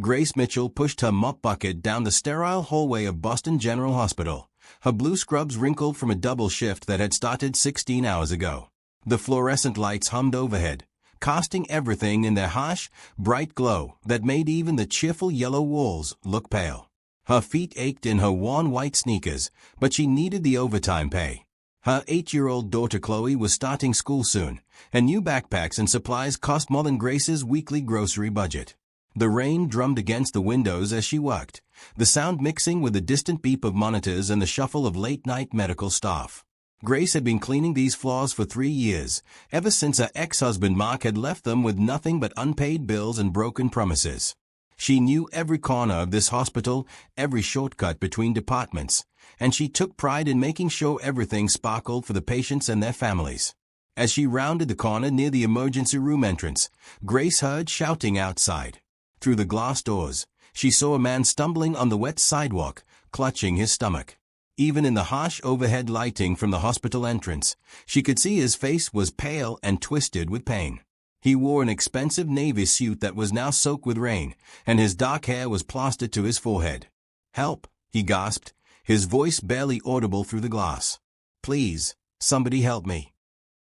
Grace Mitchell pushed her mop bucket down the sterile hallway of Boston General Hospital, her blue scrubs wrinkled from a double shift that had started 16 hours ago. The fluorescent lights hummed overhead, casting everything in their harsh, bright glow that made even the cheerful yellow walls look pale. Her feet ached in her worn white sneakers, but she needed the overtime pay. Her 8-year-old daughter Chloe was starting school soon, and new backpacks and supplies cost more than Grace's weekly grocery budget. The rain drummed against the windows as she worked, the sound mixing with the distant beep of monitors and the shuffle of late-night medical staff. Grace had been cleaning these floors for 3 years, ever since her ex-husband Mark had left them with nothing but unpaid bills and broken promises. She knew every corner of this hospital, every shortcut between departments, and she took pride in making sure everything sparkled for the patients and their families. As she rounded the corner near the emergency room entrance, Grace heard shouting outside. Through the glass doors, she saw a man stumbling on the wet sidewalk, clutching his stomach. Even in the harsh overhead lighting from the hospital entrance, she could see his face was pale and twisted with pain. He wore an expensive navy suit that was now soaked with rain, and his dark hair was plastered to his forehead. "Help," he gasped, his voice barely audible through the glass. "Please, somebody help me."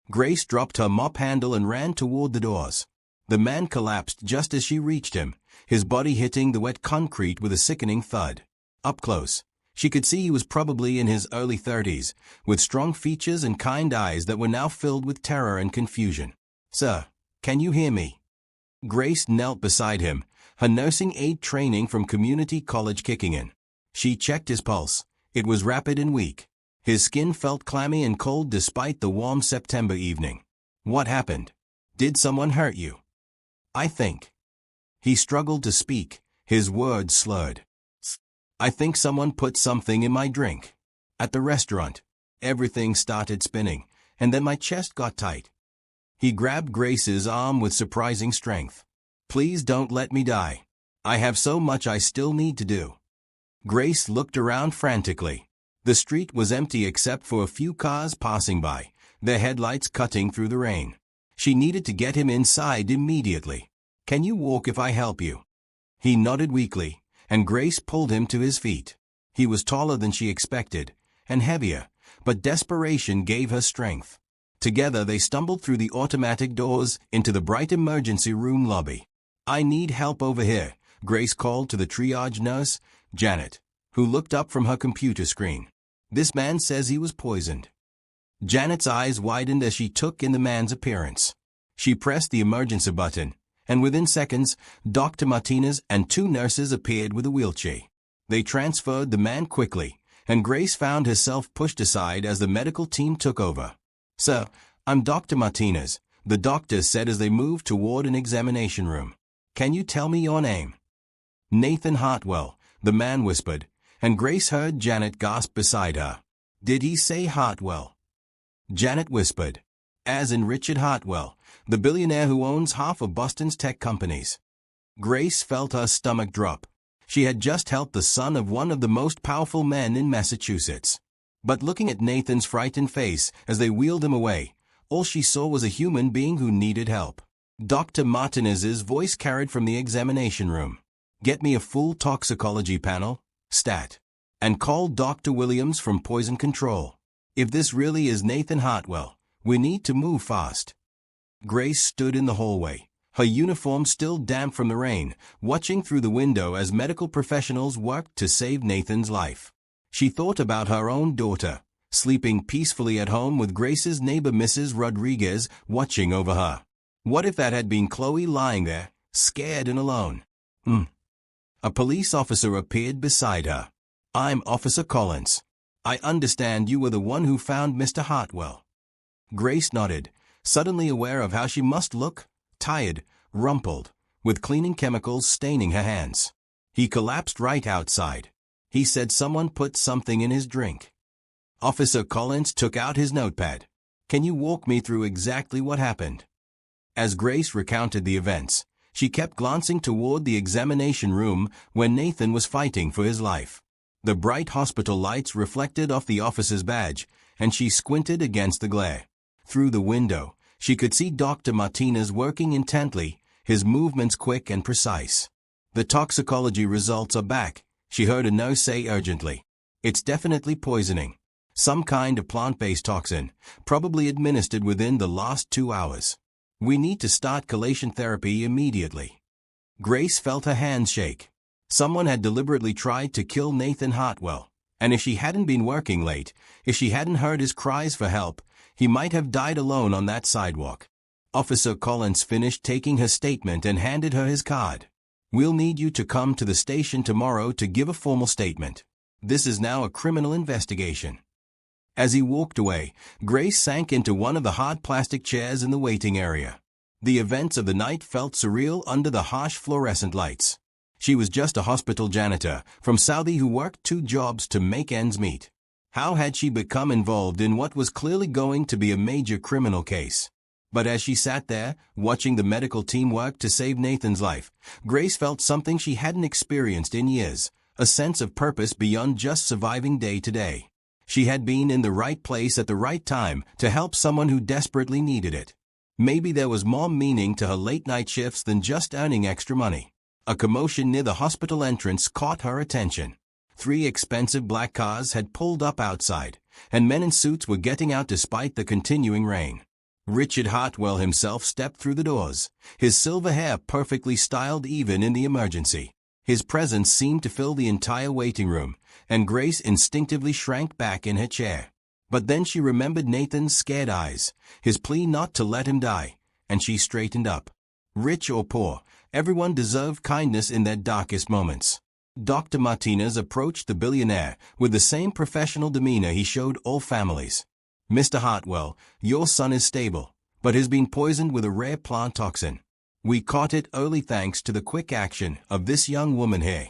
Grace dropped her mop handle and ran toward the doors. The man collapsed just as she reached him, his body hitting the wet concrete with a sickening thud. Up close, she could see he was probably in his early 30s, with strong features and kind eyes that were now filled with terror and confusion. "Sir, can you hear me?" Grace knelt beside him, her nursing aid training from community college kicking in. She checked his pulse. It was rapid and weak. His skin felt clammy and cold despite the warm September evening. "What happened? Did someone hurt you?" "I think." He struggled to speak, his words slurred. "I think someone put something in my drink. At the restaurant." Everything started spinning, and then my chest got tight. He grabbed Grace's arm with surprising strength. "Please don't let me die. I have so much I still need to do." Grace looked around frantically. The street was empty except for a few cars passing by, their headlights cutting through the rain. She needed to get him inside immediately. "Can you walk if I help you?" He nodded weakly, and Grace pulled him to his feet. He was taller than she expected, and heavier, but desperation gave her strength. Together they stumbled through the automatic doors into the bright emergency room lobby. "I need help over here," Grace called to the triage nurse, Janet, who looked up from her computer screen. "This man says he was poisoned." Janet's eyes widened as she took in the man's appearance. She pressed the emergency button, and within seconds, Dr. Martinez and 2 nurses appeared with a wheelchair. They transferred the man quickly, and Grace found herself pushed aside as the medical team took over. "Sir, I'm Dr. Martinez," the doctor said as they moved toward an examination room. "Can you tell me your name?" "Nathan Hartwell," the man whispered, and Grace heard Janet gasp beside her. "Did he say Hartwell?" Janet whispered. "As in Richard Hartwell, the billionaire who owns half of Boston's tech companies." Grace felt her stomach drop. She had just helped the son of one of the most powerful men in Massachusetts. But looking at Nathan's frightened face as they wheeled him away, all she saw was a human being who needed help. Dr. Martinez's voice carried from the examination room. "Get me a full toxicology panel, stat. And call Dr. Williams from Poison Control. If this really is Nathan Hartwell, we need to move fast." Grace stood in the hallway, her uniform still damp from the rain, watching through the window as medical professionals worked to save Nathan's life. She thought about her own daughter, sleeping peacefully at home with Grace's neighbor Mrs. Rodriguez watching over her. What if that had been Chloe lying there, scared and alone? A police officer appeared beside her. "I'm Officer Collins. I understand you were the one who found Mr. Hartwell." Grace nodded, suddenly aware of how she must look, tired, rumpled, with cleaning chemicals staining her hands. "He collapsed right outside. He said someone put something in his drink." Officer Collins took out his notepad. "Can you walk me through exactly what happened?" As Grace recounted the events, she kept glancing toward the examination room where Nathan was fighting for his life. The bright hospital lights reflected off the officer's badge, and she squinted against the glare. Through the window, she could see Dr. Martinez working intently, his movements quick and precise. The toxicology results are back, she heard a nurse say urgently. It's definitely poisoning. Some kind of plant-based toxin, probably administered within the last 2 hours. We need to start chelation therapy immediately. Grace felt her hands shake. Someone had deliberately tried to kill Nathan Hartwell, and if she hadn't been working late, if she hadn't heard his cries for help, he might have died alone on that sidewalk. Officer Collins finished taking her statement and handed her his card. We'll need you to come to the station tomorrow to give a formal statement. This is now a criminal investigation. As he walked away, Grace sank into one of the hard plastic chairs in the waiting area. The events of the night felt surreal under the harsh fluorescent lights. She was just a hospital janitor from Saudi who worked 2 jobs to make ends meet. How had she become involved in what was clearly going to be a major criminal case? But as she sat there, watching the medical team work to save Nathan's life, Grace felt something she hadn't experienced in years, a sense of purpose beyond just surviving day to day. She had been in the right place at the right time to help someone who desperately needed it. Maybe there was more meaning to her late-night shifts than just earning extra money. A commotion near the hospital entrance caught her attention. 3 expensive black cars had pulled up outside, and men in suits were getting out despite the continuing rain. Richard Hartwell himself stepped through the doors, his silver hair perfectly styled even in the emergency. His presence seemed to fill the entire waiting room, and Grace instinctively shrank back in her chair. But then she remembered Nathan's scared eyes, his plea not to let him die, and she straightened up. Rich or poor, everyone deserved kindness in their darkest moments. Dr. Martinez approached the billionaire with the same professional demeanor he showed all families. Mr. Hartwell, your son is stable, but has been poisoned with a rare plant toxin. We caught it early thanks to the quick action of this young woman here.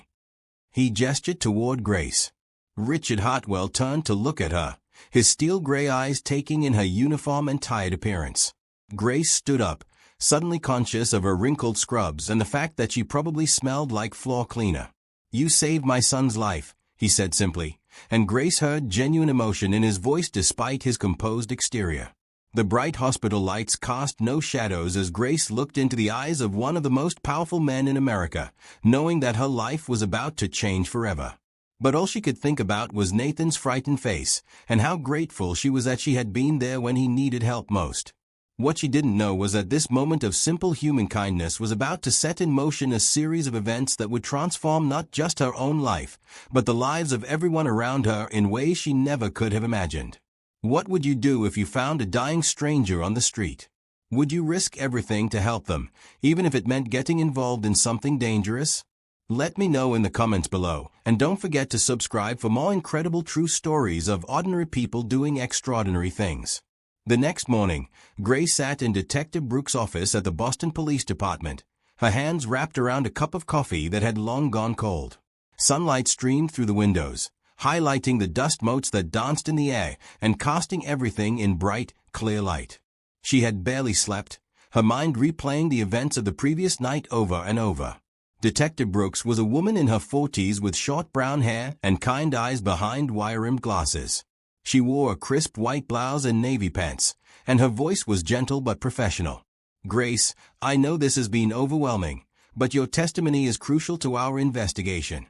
He gestured toward Grace. Richard Hartwell turned to look at her, his steel-gray eyes taking in her uniform and tired appearance. Grace stood up, suddenly conscious of her wrinkled scrubs and the fact that she probably smelled like floor cleaner. You saved my son's life, he said simply, and Grace heard genuine emotion in his voice despite his composed exterior. The bright hospital lights cast no shadows as Grace looked into the eyes of one of the most powerful men in America, knowing that her life was about to change forever. But all she could think about was Nathan's frightened face, and how grateful she was that she had been there when he needed help most. What she didn't know was that this moment of simple human kindness was about to set in motion a series of events that would transform not just her own life, but the lives of everyone around her in ways she never could have imagined. What would you do if you found a dying stranger on the street? Would you risk everything to help them, even if it meant getting involved in something dangerous? Let me know in the comments below, and don't forget to subscribe for more incredible true stories of ordinary people doing extraordinary things. The next morning, Grace sat in Detective Brooks' office at the Boston Police Department, her hands wrapped around a cup of coffee that had long gone cold. Sunlight streamed through the windows, highlighting the dust motes that danced in the air and casting everything in bright, clear light. She had barely slept, her mind replaying the events of the previous night over and over. Detective Brooks was a woman in her 40s with short brown hair and kind eyes behind wire-rimmed glasses. She wore a crisp white blouse and navy pants, and her voice was gentle but professional. Grace, I know this has been overwhelming, but your testimony is crucial to our investigation.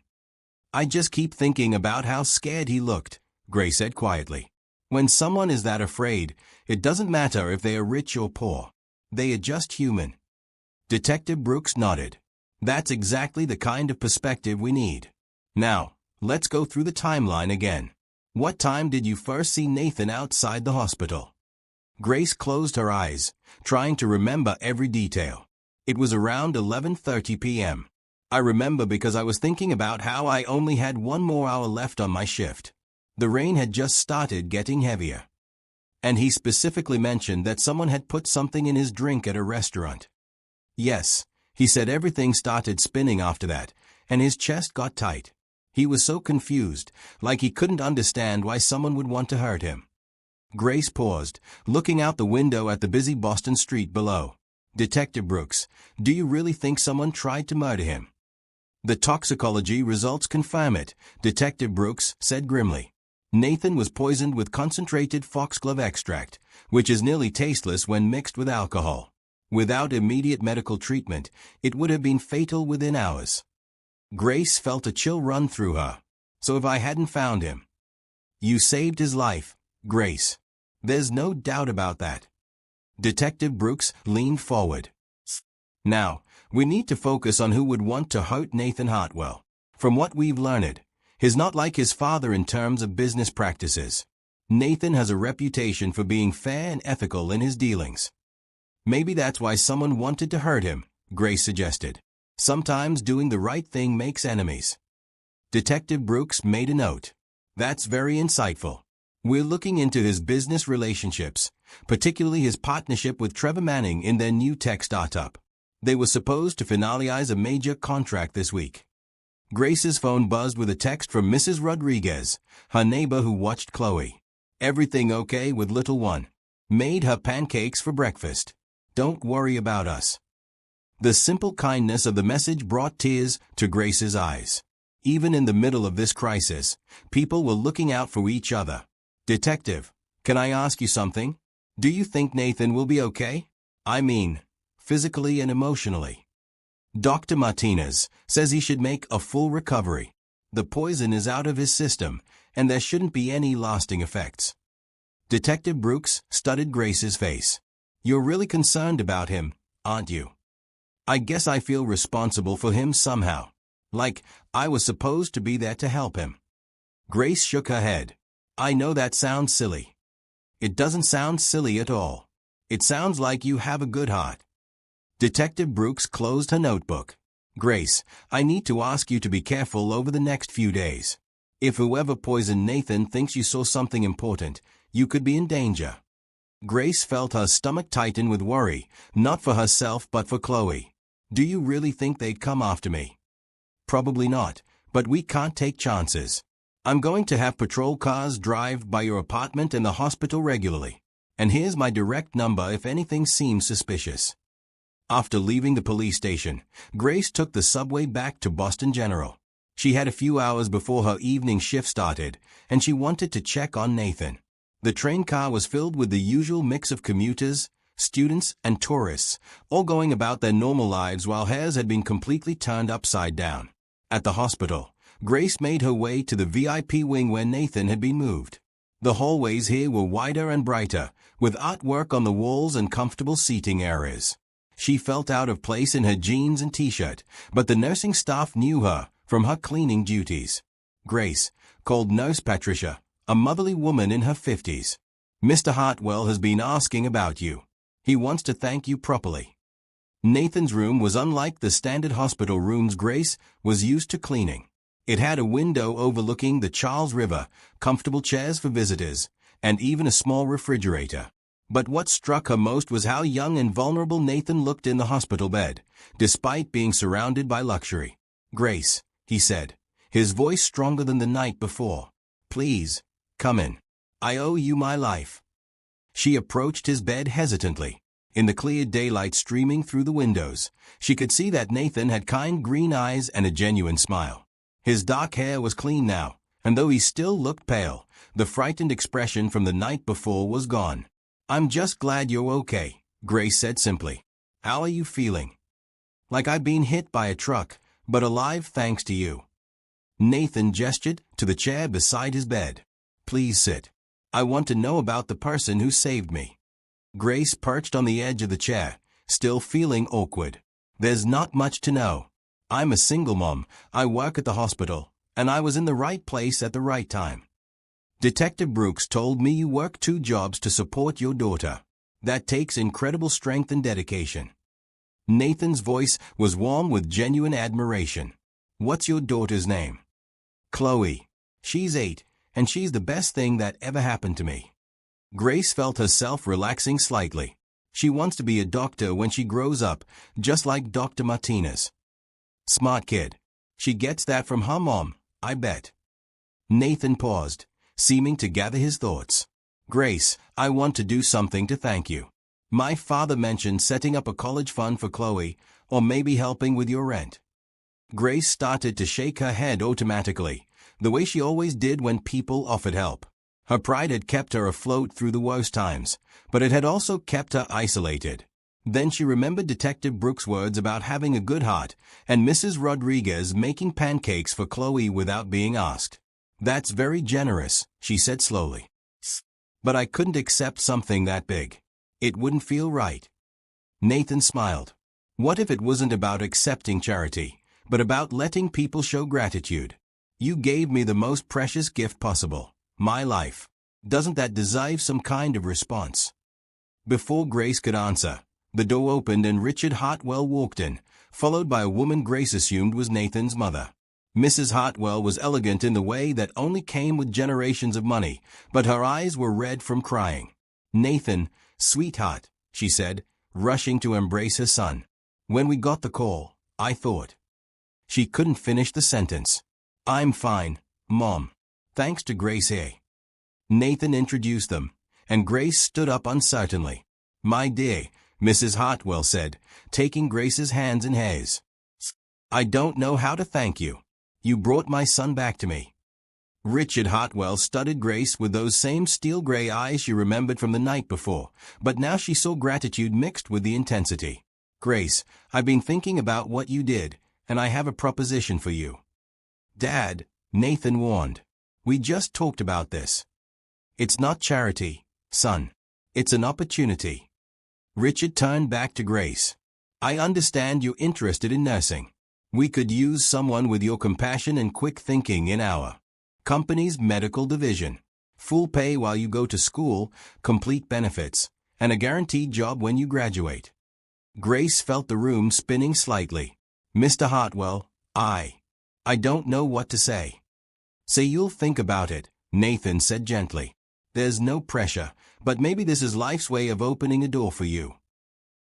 I just keep thinking about how scared he looked, Grace said quietly. When someone is that afraid, it doesn't matter if they are rich or poor. They are just human. Detective Brooks nodded. That's exactly the kind of perspective we need. Now, let's go through the timeline again. What time did you first see Nathan outside the hospital? Grace closed her eyes, trying to remember every detail. It was around 11:30 p.m. I remember because I was thinking about how I only had 1 more hour left on my shift. The rain had just started getting heavier. And he specifically mentioned that someone had put something in his drink at a restaurant. Yes, he said. Everything started spinning after that, and his chest got tight. He was so confused, like he couldn't understand why someone would want to hurt him. Grace paused, looking out the window at the busy Boston street below. Detective Brooks, do you really think someone tried to murder him? The toxicology results confirm it, Detective Brooks said grimly. Nathan was poisoned with concentrated foxglove extract, which is nearly tasteless when mixed with alcohol. Without immediate medical treatment, it would have been fatal within hours. Grace felt a chill run through her. So if I hadn't found him? You saved his life, Grace. There's no doubt about that. Detective Brooks leaned forward. Now, we need to focus on who would want to hurt Nathan Hartwell. From what we've learned, he's not like his father in terms of business practices. Nathan has a reputation for being fair and ethical in his dealings. Maybe that's why someone wanted to hurt him, Grace suggested. Sometimes doing the right thing makes enemies. Detective Brooks made a note. That's very insightful. We're looking into his business relationships, particularly his partnership with Trevor Manning in their new tech startup. They were supposed to finalize a major contract this week. Grace's phone buzzed with a text from Mrs. Rodriguez, her neighbor who watched Chloe. Everything okay with little one? Made her pancakes for breakfast. Don't worry about us. The simple kindness of the message brought tears to Grace's eyes. Even in the middle of this crisis, people were looking out for each other. Detective, can I ask you something? Do you think Nathan will be okay? I mean, physically and emotionally. Dr. Martinez says he should make a full recovery. The poison is out of his system, and there shouldn't be any lasting effects. Detective Brooks studied Grace's face. You're really concerned about him, aren't you? I guess I feel responsible for him somehow. Like, I was supposed to be there to help him. Grace shook her head. I know that sounds silly. It doesn't sound silly at all. It sounds like you have a good heart. Detective Brooks closed her notebook. Grace, I need to ask you to be careful over the next few days. If whoever poisoned Nathan thinks you saw something important, you could be in danger. Grace felt her stomach tighten with worry, not for herself but for Chloe. Do you really think they'd come after me? Probably not, but we can't take chances. I'm going to have patrol cars drive by your apartment and the hospital regularly. And here's my direct number if anything seems suspicious. After leaving the police station, Grace took the subway back to Boston General. She had a few hours before her evening shift started, and she wanted to check on Nathan. The train car was filled with the usual mix of commuters, students, and tourists, all going about their normal lives while hers had been completely turned upside down. At the hospital, Grace made her way to the VIP wing where Nathan had been moved. The hallways here were wider and brighter, with artwork on the walls and comfortable seating areas. She felt out of place in her jeans and t-shirt, but the nursing staff knew her from her cleaning duties. Grace called Nurse Patricia, a motherly woman in her 50s. Mr. Hartwell has been asking about you. He wants to thank you properly. Nathan's room was unlike the standard hospital rooms Grace was used to cleaning. It had a window overlooking the Charles River, comfortable chairs for visitors, and even a small refrigerator. But what struck her most was how young and vulnerable Nathan looked in the hospital bed, despite being surrounded by luxury. Grace, he said, his voice stronger than the night before. Please, come in. I owe you my life. She approached his bed hesitantly. In the clear daylight streaming through the windows, she could see that Nathan had kind green eyes and a genuine smile. His dark hair was clean now, and though he still looked pale, the frightened expression from the night before was gone. I'm just glad you're okay, Grace said simply. How are you feeling? Like I've been hit by a truck, but alive thanks to you. Nathan gestured to the chair beside his bed. Please sit. I want to know about the person who saved me. Grace perched on the edge of the chair, still feeling awkward. There's not much to know. I'm a single mom, I work at the hospital, and I was in the right place at the right time. Detective Brooks told me you work 2 jobs to support your daughter. That takes incredible strength and dedication. Nathan's voice was warm with genuine admiration. What's your daughter's name? Chloe. She's 8, and she's the best thing that ever happened to me. Grace felt herself relaxing slightly. She wants to be a doctor when she grows up, just like Dr. Martinez. Smart kid. She gets that from her mom, I bet. Nathan paused, seeming to gather his thoughts. Grace, I want to do something to thank you. My father mentioned setting up a college fund for Chloe, or maybe helping with your rent. Grace started to shake her head automatically, the way she always did when people offered help. Her pride had kept her afloat through the worst times, but it had also kept her isolated. Then she remembered Detective Brooks' words about having a good heart and Mrs. Rodriguez making pancakes for Chloe without being asked. "That's very generous," she said slowly. "But I couldn't accept something that big. It wouldn't feel right." Nathan smiled. What if it wasn't about accepting charity, but about letting people show gratitude? "You gave me the most precious gift possible, my life. Doesn't that deserve some kind of response?" Before Grace could answer, the door opened and Richard Hartwell walked in, followed by a woman Grace assumed was Nathan's mother. Mrs. Hartwell was elegant in the way that only came with generations of money, but her eyes were red from crying. "Nathan, sweetheart," she said, rushing to embrace her son. "When we got the call, I thought—" She couldn't finish the sentence. "I'm fine, Mom. Thanks to Grace here." Nathan introduced them, and Grace stood up uncertainly. "My dear," Mrs. Hartwell said, taking Grace's hands in hers. "I don't know how to thank you. You brought my son back to me." Richard Hartwell studied Grace with those same steel-gray eyes she remembered from the night before, but now she saw gratitude mixed with the intensity. "Grace, I've been thinking about what you did, and I have a proposition for you." "Dad," Nathan warned. "We just talked about this. It's not charity, son. It's an opportunity." Richard turned back to Grace. "I understand you're interested in nursing. We could use someone with your compassion and quick thinking in our company's medical division. Full pay while you go to school, complete benefits, and a guaranteed job when you graduate." Grace felt the room spinning slightly. "Mr. Hartwell, I don't know what to say." "Say you'll think about it," Nathan said gently. "There's no pressure, but maybe this is life's way of opening a door for you."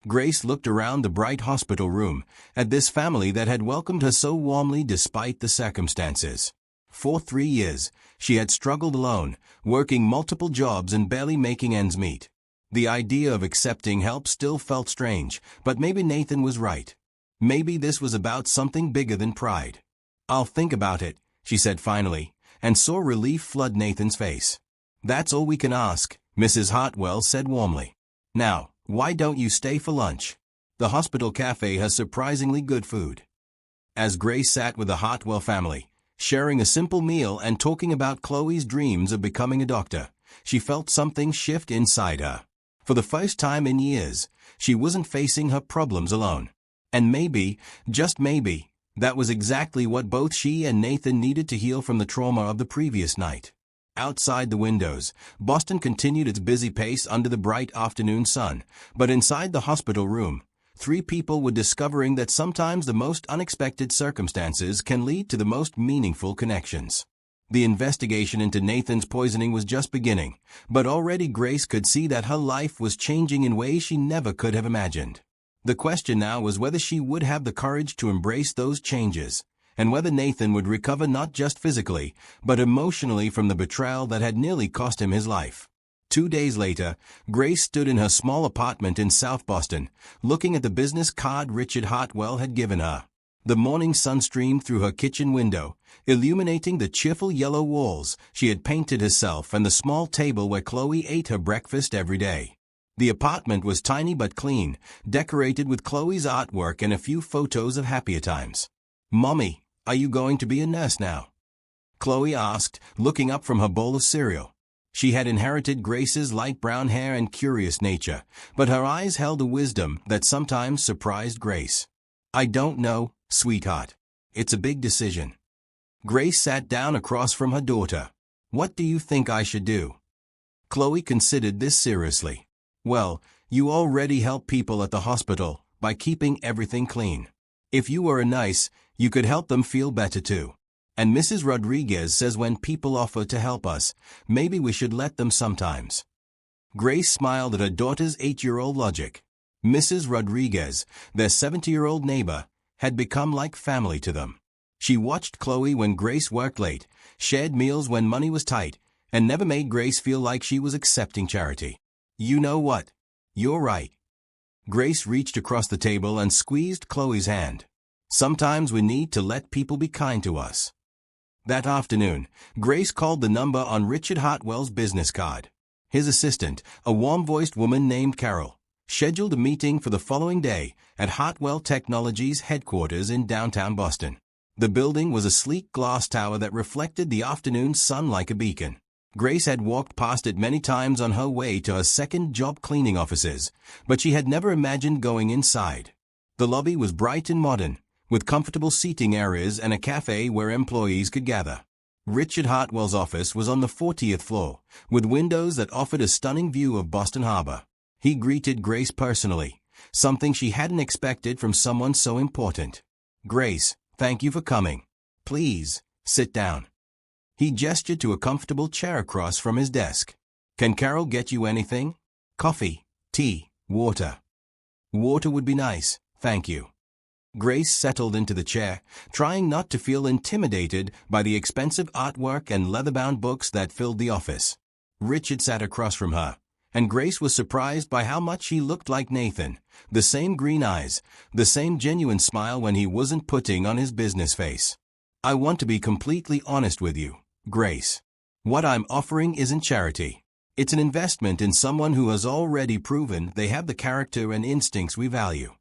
Grace looked around the bright hospital room, at this family that had welcomed her so warmly despite the circumstances. For 3 years, she had struggled alone, working multiple jobs and barely making ends meet. The idea of accepting help still felt strange, but maybe Nathan was right. Maybe this was about something bigger than pride. "I'll think about it," she said finally, and saw relief flood Nathan's face. "That's all we can ask," Mrs. Hartwell said warmly. "Now, why don't you stay for lunch? The hospital cafe has surprisingly good food." As Grace sat with the Hartwell family, sharing a simple meal and talking about Chloe's dreams of becoming a doctor, she felt something shift inside her. For the first time in years, she wasn't facing her problems alone. And maybe, just maybe, that was exactly what both she and Nathan needed to heal from the trauma of the previous night. Outside the windows, Boston continued its busy pace under the bright afternoon sun, but inside the hospital room, 3 people were discovering that sometimes the most unexpected circumstances can lead to the most meaningful connections. The investigation into Nathan's poisoning was just beginning, but already Grace could see that her life was changing in ways she never could have imagined. The question now was whether she would have the courage to embrace those changes, and whether Nathan would recover not just physically, but emotionally from the betrayal that had nearly cost him his life. 2 days later, Grace stood in her small apartment in South Boston, looking at the business card Richard Hartwell had given her. The morning sun streamed through her kitchen window, illuminating the cheerful yellow walls she had painted herself and the small table where Chloe ate her breakfast every day. The apartment was tiny but clean, decorated with Chloe's artwork and a few photos of happier times. "Mommy, are you going to be a nurse now?" Chloe asked, looking up from her bowl of cereal. She had inherited Grace's light brown hair and curious nature, but her eyes held a wisdom that sometimes surprised Grace. "I don't know, sweetheart. It's a big decision." Grace sat down across from her daughter. "What do you think I should do?" Chloe considered this seriously. "Well, you already help people at the hospital by keeping everything clean. If you were a nurse, you could help them feel better too. And Mrs. Rodriguez says when people offer to help us, maybe we should let them sometimes." Grace smiled at her daughter's 8-year-old logic. Mrs. Rodriguez, their 70-year-old neighbor, had become like family to them. She watched Chloe when Grace worked late, shared meals when money was tight, and never made Grace feel like she was accepting charity. "You know what? You're right." Grace reached across the table and squeezed Chloe's hand. "Sometimes we need to let people be kind to us." That afternoon, Grace called the number on Richard Hartwell's business card. His assistant, a warm-voiced woman named Carol, scheduled a meeting for the following day at Hartwell Technologies headquarters in downtown Boston. The building was a sleek glass tower that reflected the afternoon sun like a beacon. Grace had walked past it many times on her way to her second job cleaning offices, but she had never imagined going inside. The lobby was bright and modern, with comfortable seating areas and a cafe where employees could gather. Richard Hartwell's office was on the 40th floor, with windows that offered a stunning view of Boston Harbor. He greeted Grace personally, something she hadn't expected from someone so important. "Grace, thank you for coming. Please, sit down." He gestured to a comfortable chair across from his desk. "Can Carol get you anything? Coffee, tea, water?" "Water would be nice, thank you." Grace settled into the chair, trying not to feel intimidated by the expensive artwork and leather-bound books that filled the office. Richard sat across from her, and Grace was surprised by how much he looked like Nathan. The same green eyes, the same genuine smile when he wasn't putting on his business face. "I want to be completely honest with you, Grace. What I'm offering isn't charity. It's an investment in someone who has already proven they have the character and instincts we value."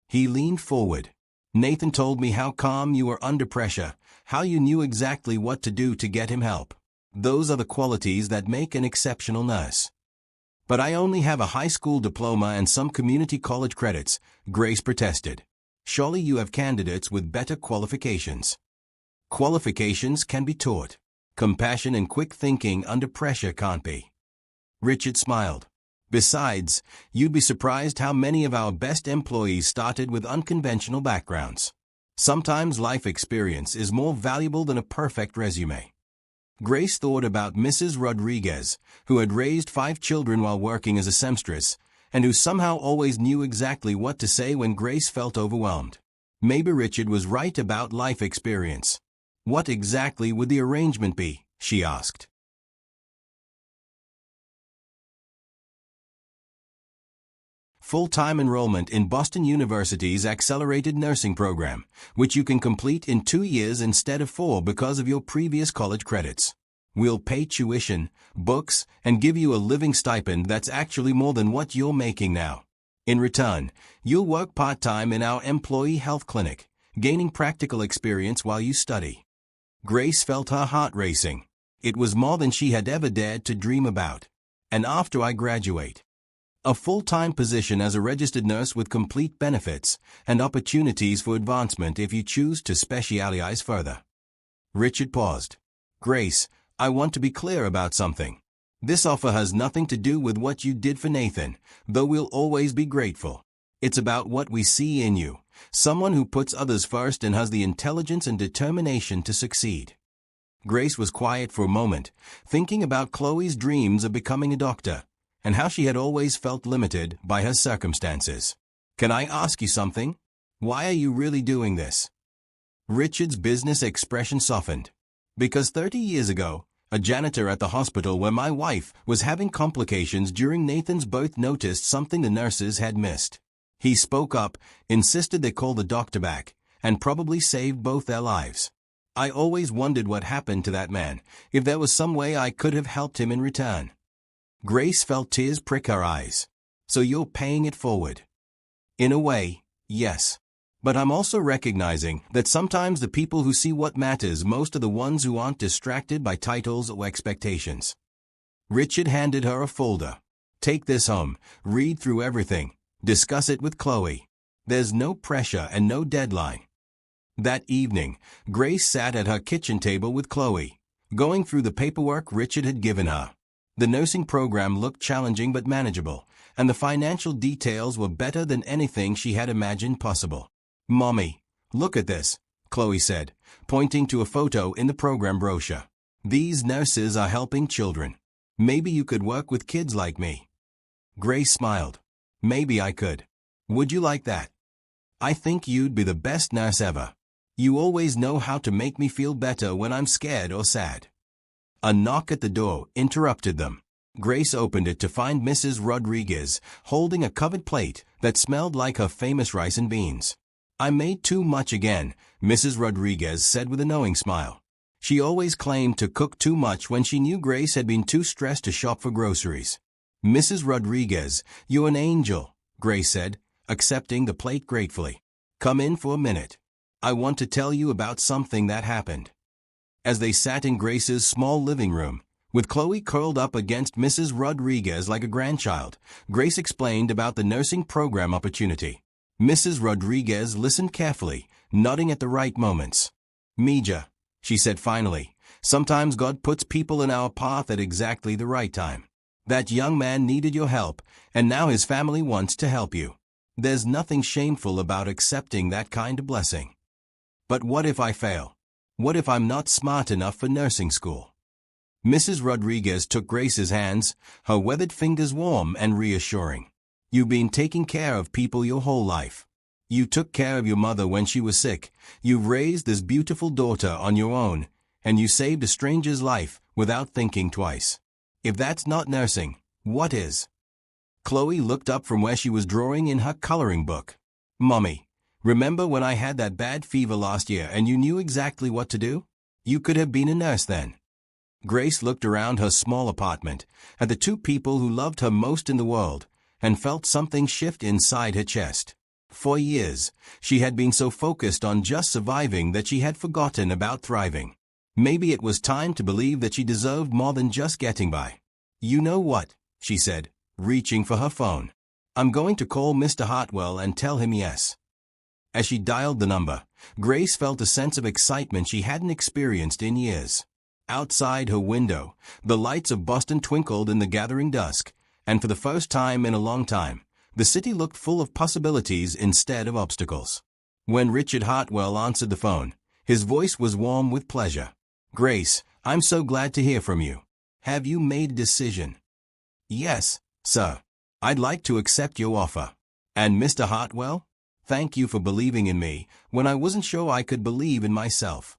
He leaned forward. "Nathan told me how calm you were under pressure, how you knew exactly what to do to get him help. Those are the qualities that make an exceptional nurse." "But I only have a high school diploma and some community college credits," Grace protested. "Surely you have candidates with better qualifications." "Qualifications can be taught. Compassion and quick thinking under pressure can't be." Richard smiled. "Besides, you'd be surprised how many of our best employees started with unconventional backgrounds. Sometimes life experience is more valuable than a perfect resume." Grace thought about Mrs. Rodriguez, who had raised 5 children while working as a seamstress, and who somehow always knew exactly what to say when Grace felt overwhelmed. Maybe Richard was right about life experience. "What exactly would the arrangement be?" she asked. Full-time enrollment in Boston University's accelerated nursing program, which you can complete in 2 years instead of 4 because of your previous college credits. We'll pay tuition, books, and give you a living stipend that's actually more than what you're making now. In return, you'll work part-time in our employee health clinic, gaining practical experience while you study. Grace felt her heart racing. It was more than she had ever dared to dream about. "And after I graduate?" "A full-time position as a registered nurse with complete benefits and opportunities for advancement if you choose to specialize further." Richard paused. "Grace, I want to be clear about something. This offer has nothing to do with what you did for Nathan, though we'll always be grateful. It's about what we see in you, someone who puts others first and has the intelligence and determination to succeed." Grace was quiet for a moment, thinking about Chloe's dreams of becoming a doctor, and how she had always felt limited by her circumstances. "Can I ask you something? Why are you really doing this?" Richard's business expression softened. "Because 30 years ago, a janitor at the hospital where my wife was having complications during Nathan's birth noticed something the nurses had missed. He spoke up, insisted they call the doctor back, and probably saved both their lives. I always wondered what happened to that man, if there was some way I could have helped him in return." Grace felt tears prick her eyes. "So you're paying it forward?" "In a way, yes. But I'm also recognizing that sometimes the people who see what matters most are the ones who aren't distracted by titles or expectations." Richard handed her a folder. "Take this home, read through everything, discuss it with Chloe. There's no pressure and no deadline." That evening, Grace sat at her kitchen table with Chloe, going through the paperwork Richard had given her. The nursing program looked challenging but manageable, and the financial details were better than anything she had imagined possible. "Mommy, look at this," Chloe said, pointing to a photo in the program brochure. "These nurses are helping children. Maybe you could work with kids like me." Grace smiled. "Maybe I could. Would you like that? I think you'd be the best nurse ever. You always know how to make me feel better when I'm scared or sad." A knock at the door interrupted them. Grace opened it to find Mrs. Rodriguez holding a covered plate that smelled like her famous rice and beans. "I made too much again," Mrs. Rodriguez said with a knowing smile. She always claimed to cook too much when she knew Grace had been too stressed to shop for groceries. "Mrs. Rodriguez, you're an angel," Grace said, accepting the plate gratefully. "Come in for a minute. I want to tell you about something that happened." As they sat in Grace's small living room, with Chloe curled up against Mrs. Rodriguez like a grandchild, Grace explained about the nursing program opportunity. Mrs. Rodriguez listened carefully, nodding at the right moments. "Mija," she said finally, "sometimes God puts people in our path at exactly the right time. That young man needed your help, and now his family wants to help you. There's nothing shameful about accepting that kind of blessing." "But what if I fail? What if I'm not smart enough for nursing school?" Mrs. Rodriguez took Grace's hands, her weathered fingers warm and reassuring. "You've been taking care of people your whole life. You took care of your mother when she was sick, you've raised this beautiful daughter on your own, and you saved a stranger's life without thinking twice. If that's not nursing, what is?" Chloe looked up from where she was drawing in her coloring book. "Mommy, remember when I had that bad fever last year and you knew exactly what to do? You could have been a nurse then." Grace looked around her small apartment, at the two people who loved her most in the world, and felt something shift inside her chest. For years, she had been so focused on just surviving that she had forgotten about thriving. Maybe it was time to believe that she deserved more than just getting by. "You know what?" she said, reaching for her phone. "I'm going to call Mr. Hartwell and tell him yes." As she dialed the number, Grace felt a sense of excitement she hadn't experienced in years. Outside her window, the lights of Boston twinkled in the gathering dusk, and for the first time in a long time, the city looked full of possibilities instead of obstacles. When Richard Hartwell answered the phone, his voice was warm with pleasure. "Grace, I'm so glad to hear from you. Have you made a decision?" "Yes, sir. I'd like to accept your offer." "And Mr. Hartwell, thank you for believing in me when I wasn't sure I could believe in myself."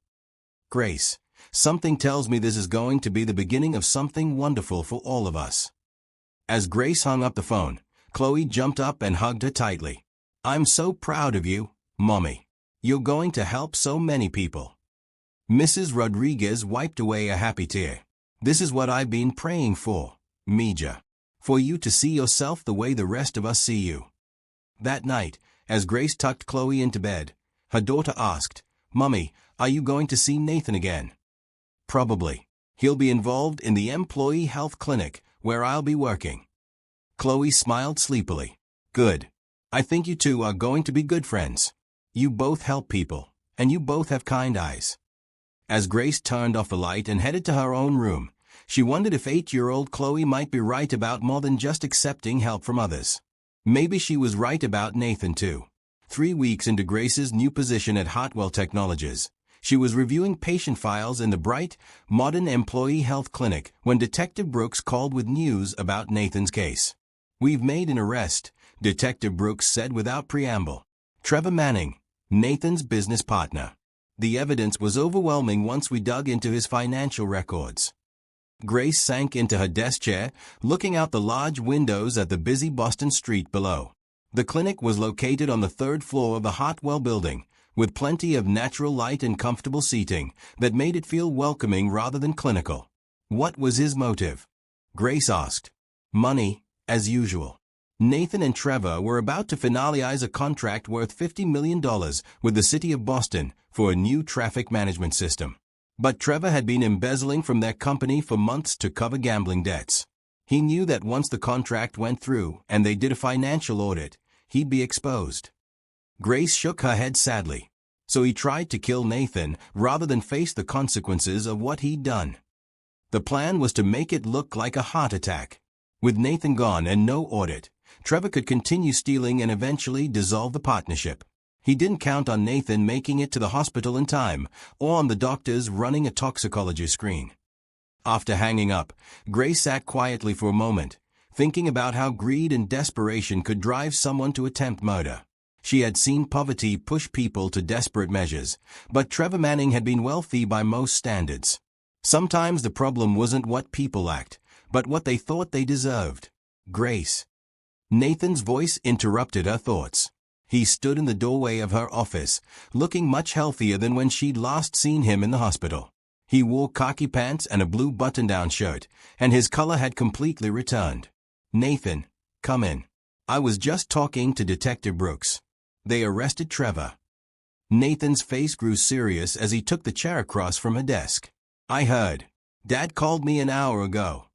"Grace, something tells me this is going to be the beginning of something wonderful for all of us." As Grace hung up the phone, Chloe jumped up and hugged her tightly. "I'm so proud of you, Mommy. You're going to help so many people." Mrs. Rodriguez wiped away a happy tear. "This is what I've been praying for, Mija. For you to see yourself the way the rest of us see you." That night, as Grace tucked Chloe into bed, her daughter asked, "Mommy, are you going to see Nathan again?" "Probably. He'll be involved in the employee health clinic where I'll be working." Chloe smiled sleepily. "Good. I think you two are going to be good friends. You both help people, and you both have kind eyes." As Grace turned off the light and headed to her own room, she wondered if 8-year-old Chloe might be right about more than just accepting help from others. Maybe she was right about Nathan too. 3 weeks into Grace's new position at Hartwell Technologies, she was reviewing patient files in the bright, modern employee health clinic when Detective Brooks called with news about Nathan's case. "We've made an arrest," Detective Brooks said without preamble. "Trevor Manning, Nathan's business partner. The evidence was overwhelming once we dug into his financial records." Grace sank into her desk chair, looking out the large windows at the busy Boston street below. The clinic was located on the 3rd floor of the Hartwell building, with plenty of natural light and comfortable seating that made it feel welcoming rather than clinical. What was his motive? Grace asked. Money, as usual. Nathan and Trevor were about to finalize a contract worth $50 million with the city of Boston for a new traffic management system. But Trevor had been embezzling from their company for months to cover gambling debts. He knew that once the contract went through and they did a financial audit, he'd be exposed. Grace shook her head sadly. So he tried to kill Nathan rather than face the consequences of what he'd done. The plan was to make it look like a heart attack. With Nathan gone and no audit, Trevor could continue stealing and eventually dissolve the partnership. He didn't count on Nathan making it to the hospital in time, or on the doctors running a toxicology screen. After hanging up, Grace sat quietly for a moment, thinking about how greed and desperation could drive someone to attempt murder. She had seen poverty push people to desperate measures, but Trevor Manning had been wealthy by most standards. Sometimes the problem wasn't what people lacked, but what they thought they deserved. Grace. Nathan's voice interrupted her thoughts. He stood in the doorway of her office, looking much healthier than when she'd last seen him in the hospital. He wore khaki pants and a blue button-down shirt, and his color had completely returned. "Nathan, come in." I was just talking to Detective Brooks. They arrested Trevor. Nathan's face grew serious as he took the chair across from her desk. I heard. Dad called me an hour ago.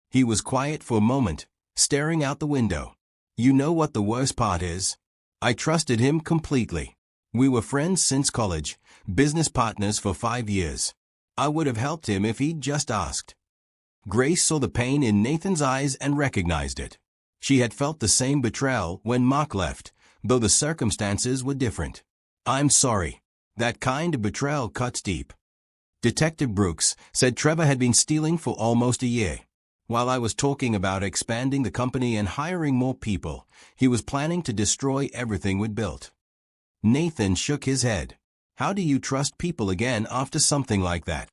He was quiet for a moment, staring out the window. You know what the worst part is? I trusted him completely. We were friends since college, business partners for 5 years. I would have helped him if he'd just asked. Grace saw the pain in Nathan's eyes and recognized it. She had felt the same betrayal when Mark left, though the circumstances were different. I'm sorry. That kind of betrayal cuts deep. Detective Brooks said Trevor had been stealing for almost a year. While I was talking about expanding the company and hiring more people, he was planning to destroy everything we'd built. Nathan shook his head. How do you trust people again after something like that?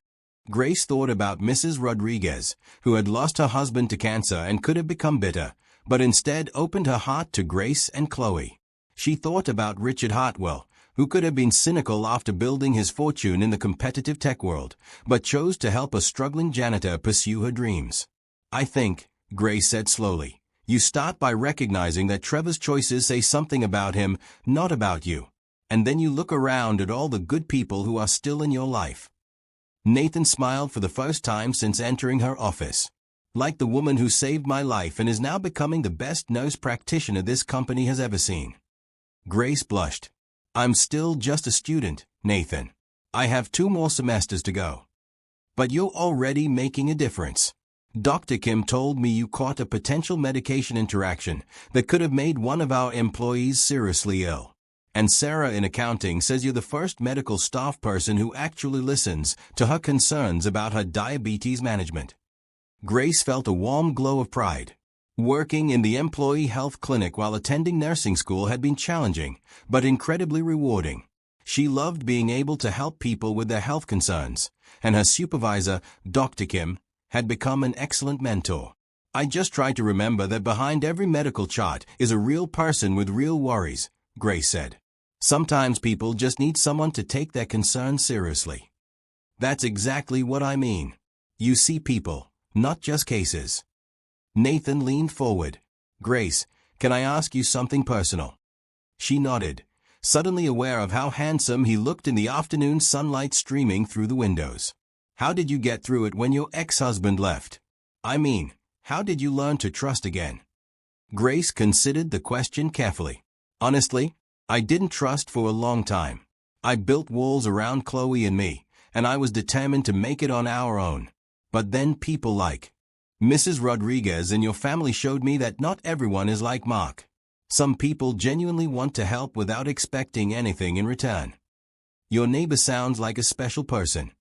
Grace thought about Mrs. Rodriguez, who had lost her husband to cancer and could have become bitter, but instead opened her heart to Grace and Chloe. She thought about Richard Hartwell, who could have been cynical after building his fortune in the competitive tech world, but chose to help a struggling janitor pursue her dreams. I think, Grace said slowly, you start by recognizing that Trevor's choices say something about him, not about you. And then you look around at all the good people who are still in your life. Nathan smiled for the first time since entering her office. Like the woman who saved my life and is now becoming the best nurse practitioner this company has ever seen. Grace blushed. I'm still just a student, Nathan. I have 2 more semesters to go. But you're already making a difference. Dr. Kim told me you caught a potential medication interaction that could have made one of our employees seriously ill. And Sarah in accounting says you're the first medical staff person who actually listens to her concerns about her diabetes management. Grace felt a warm glow of pride. Working in the employee health clinic while attending nursing school had been challenging, but incredibly rewarding. She loved being able to help people with their health concerns, and her supervisor, Dr. Kim, had become an excellent mentor. I just try to remember that behind every medical chart is a real person with real worries, Grace said. Sometimes people just need someone to take their concerns seriously. That's exactly what I mean. You see people, not just cases. Nathan leaned forward. Grace, can I ask you something personal? She nodded, suddenly aware of how handsome he looked in the afternoon sunlight streaming through the windows. How did you get through it when your ex-husband left? I mean, how did you learn to trust again? Grace considered the question carefully. Honestly, I didn't trust for a long time. I built walls around Chloe and me, and I was determined to make it on our own. But then people like Mrs. Rodriguez and your family showed me that not everyone is like Mark. Some people genuinely want to help without expecting anything in return. Your neighbor sounds like a special person.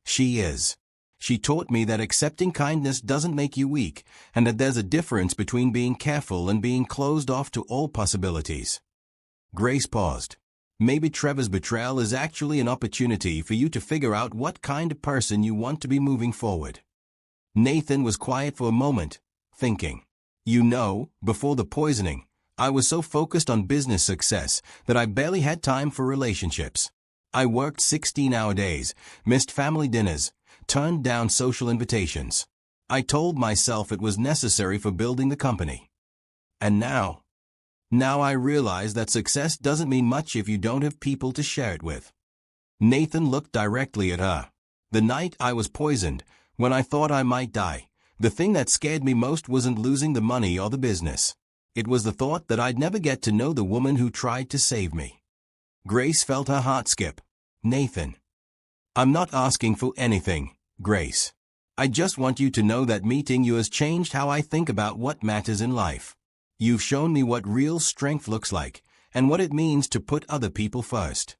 She is. She taught me that accepting kindness doesn't make you weak, and that there's a difference between being careful and being closed off to all possibilities. Grace paused. Maybe Trevor's betrayal is actually an opportunity for you to figure out what kind of person you want to be moving forward. Nathan was quiet for a moment, thinking. You know, before the poisoning, I was so focused on business success that I barely had time for relationships. I worked 16-hour days, missed family dinners, turned down social invitations. I told myself it was necessary for building the company. And now I realize that success doesn't mean much if you don't have people to share it with. Nathan looked directly at her. The night I was poisoned, when I thought I might die, the thing that scared me most wasn't losing the money or the business. It was the thought that I'd never get to know the woman who tried to save me. Grace felt her heart skip. Nathan. I'm not asking for anything, Grace. I just want you to know that meeting you has changed how I think about what matters in life. You've shown me what real strength looks like, and what it means to put other people first.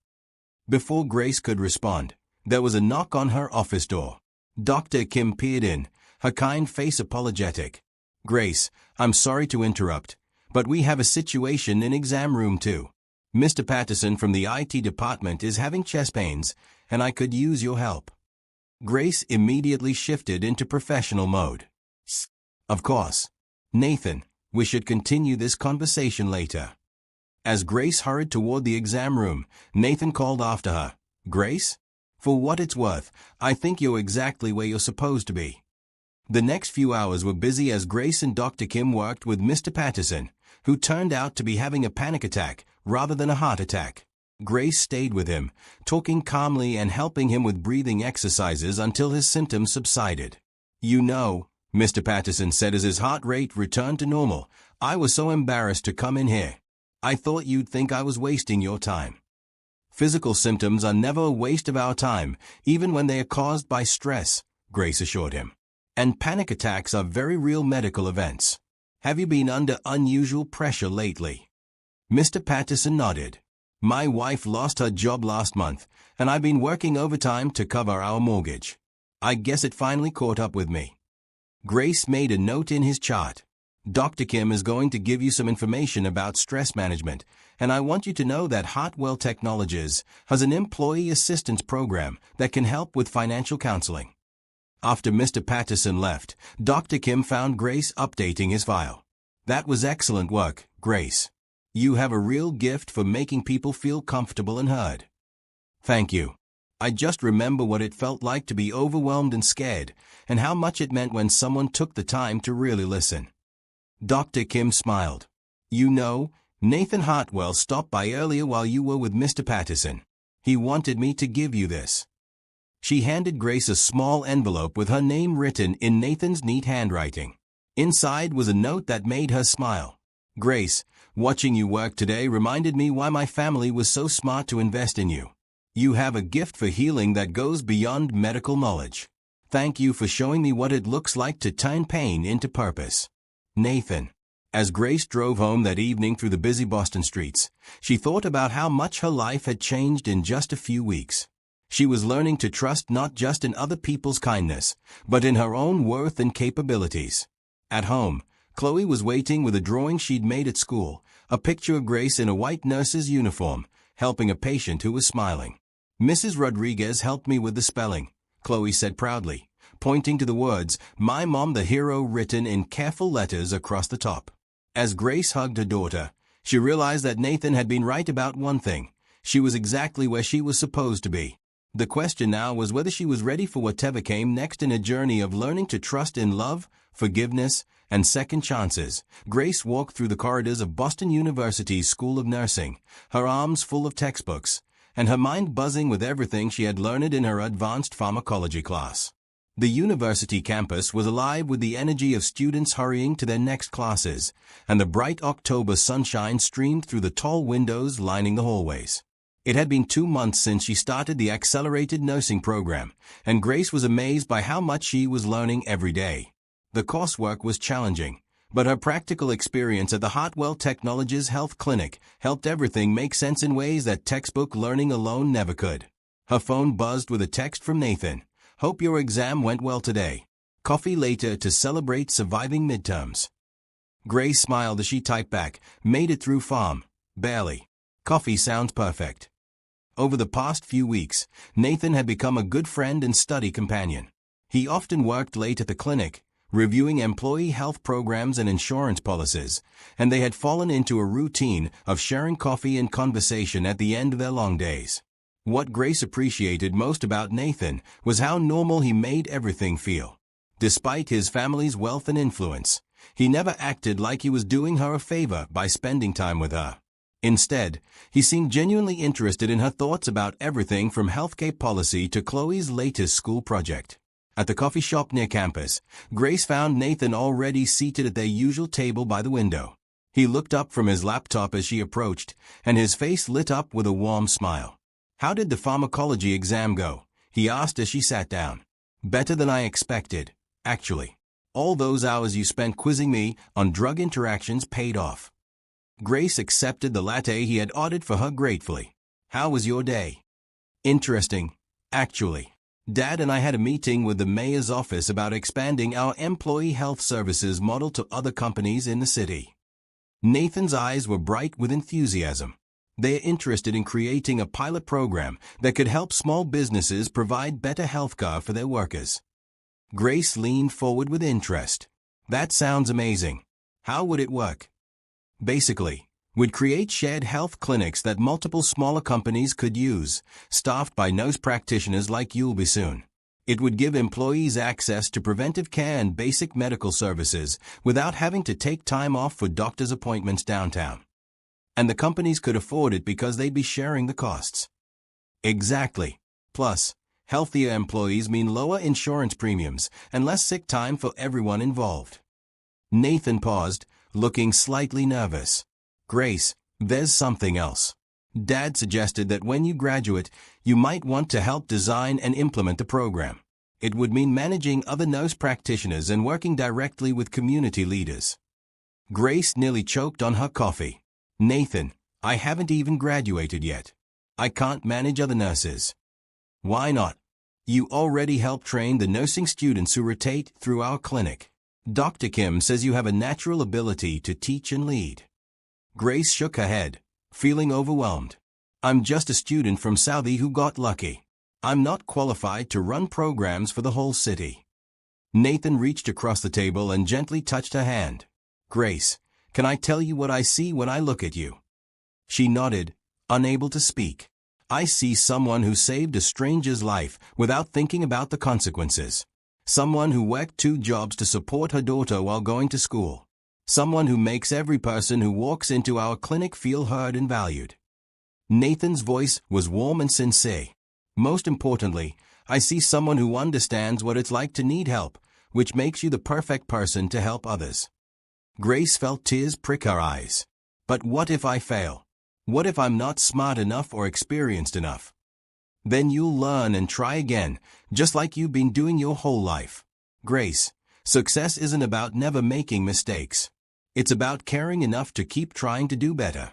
Before Grace could respond, there was a knock on her office door. Dr. Kim peered in, her kind face apologetic. Grace, I'm sorry to interrupt, but we have a situation in exam room 2. Mr. Patterson from the IT department is having chest pains, and I could use your help. Grace immediately shifted into professional mode. Of course. Nathan, we should continue this conversation later. As Grace hurried toward the exam room, Nathan called after her. Grace? For what it's worth, I think you're exactly where you're supposed to be. The next few hours were busy as Grace and Dr. Kim worked with Mr. Patterson, who turned out to be having a panic attack rather than a heart attack. Grace stayed with him, talking calmly and helping him with breathing exercises until his symptoms subsided. "You know," Mr. Patterson said as his heart rate returned to normal, "I was so embarrassed to come in here. I thought you'd think I was wasting your time." Physical symptoms are never a waste of our time, even when they are caused by stress, Grace assured him. And panic attacks are very real medical events. Have you been under unusual pressure lately? Mr. Patterson nodded. "My wife lost her job last month, and I've been working overtime to cover our mortgage. I guess it finally caught up with me." Grace made a note in his chart. "Dr. Kim is going to give you some information about stress management, and I want you to know that Hartwell Technologies has an employee assistance program that can help with financial counseling." After Mr. Patterson left, Dr. Kim found Grace updating his file. "That was excellent work, Grace. You have a real gift for making people feel comfortable and heard." "Thank you. I just remember what it felt like to be overwhelmed and scared, and how much it meant when someone took the time to really listen." Dr. Kim smiled. "You know, Nathan Hartwell stopped by earlier while you were with Mr. Patterson. He wanted me to give you this." She handed Grace a small envelope with her name written in Nathan's neat handwriting. Inside was a note that made her smile. "Grace, watching you work today reminded me why my family was so smart to invest in you. You have a gift for healing that goes beyond medical knowledge. Thank you for showing me what it looks like to turn pain into purpose. Nathan." As Grace drove home that evening through the busy Boston streets, she thought about how much her life had changed in just a few weeks. She was learning to trust not just in other people's kindness, but in her own worth and capabilities. At home, Chloe was waiting with a drawing she'd made at school, a picture of Grace in a white nurse's uniform, helping a patient who was smiling. "Mrs. Rodriguez helped me with the spelling," Chloe said proudly, pointing to the words, "My Mom the Hero," written in careful letters across the top. As Grace hugged her daughter, she realized that Nathan had been right about one thing. She was exactly where she was supposed to be. The question now was whether she was ready for whatever came next in a journey of learning to trust in love, forgiveness, and second chances. Grace walked through the corridors of Boston University's School of Nursing, her arms full of textbooks, and her mind buzzing with everything she had learned in her advanced pharmacology class. The university campus was alive with the energy of students hurrying to their next classes, and the bright October sunshine streamed through the tall windows lining the hallways. It had been 2 months since she started the accelerated nursing program, and Grace was amazed by how much she was learning every day. The coursework was challenging, but her practical experience at the Hartwell Technologies Health Clinic helped everything make sense in ways that textbook learning alone never could. Her phone buzzed with a text from Nathan. "Hope your exam went well today. Coffee later to celebrate surviving midterms." Grace smiled as she typed back, "Made it through pharm. Barely. Coffee sounds perfect." Over the past few weeks, Nathan had become a good friend and study companion. He often worked late at the clinic, reviewing employee health programs and insurance policies, and they had fallen into a routine of sharing coffee and conversation at the end of their long days. What Grace appreciated most about Nathan was how normal he made everything feel. Despite his family's wealth and influence, he never acted like he was doing her a favor by spending time with her. Instead, he seemed genuinely interested in her thoughts about everything from healthcare policy to Chloe's latest school project. At the coffee shop near campus, Grace found Nathan already seated at their usual table by the window. He looked up from his laptop as she approached, and his face lit up with a warm smile. "How did the pharmacology exam go?" he asked as she sat down. "Better than I expected, actually. All those hours you spent quizzing me on drug interactions paid off." Grace accepted the latte he had ordered for her gratefully. "How was your day?" "Interesting, actually. Dad and I had a meeting with the mayor's office about expanding our employee health services model to other companies in the city." Nathan's eyes were bright with enthusiasm. They are interested in creating a pilot program that could help small businesses provide better healthcare for their workers. Grace leaned forward with interest. "That sounds amazing. How would it work?" "Basically, we'd create shared health clinics that multiple smaller companies could use, staffed by nurse practitioners like you'll be soon. It would give employees access to preventive care and basic medical services without having to take time off for doctor's appointments downtown. And the companies could afford it because they'd be sharing the costs. Exactly. Plus, healthier employees mean lower insurance premiums and less sick time for everyone involved. Nathan paused, looking slightly nervous. Grace, there's something else. Dad suggested that when you graduate, you might want to help design and implement the program. It would mean managing other nurse practitioners and working directly with community leaders. Grace nearly choked on her coffee. Nathan, I haven't even graduated yet. I can't manage other nurses. Why not? You already help train the nursing students who rotate through our clinic. Dr. Kim says you have a natural ability to teach and lead. Grace shook her head, feeling overwhelmed. I'm just a student from Southie who got lucky. I'm not qualified to run programs for the whole city. Nathan reached across the table and gently touched her hand. Grace, can I tell you what I see when I look at you? She nodded, unable to speak. I see someone who saved a stranger's life without thinking about the consequences. Someone who worked 2 jobs to support her daughter while going to school. Someone who makes every person who walks into our clinic feel heard and valued. Nathan's voice was warm and sincere. Most importantly, I see someone who understands what it's like to need help, which makes you the perfect person to help others. Grace felt tears prick her eyes. But what if I fail? What if I'm not smart enough or experienced enough? Then you'll learn and try again, just like you've been doing your whole life. Grace, success isn't about never making mistakes. It's about caring enough to keep trying to do better.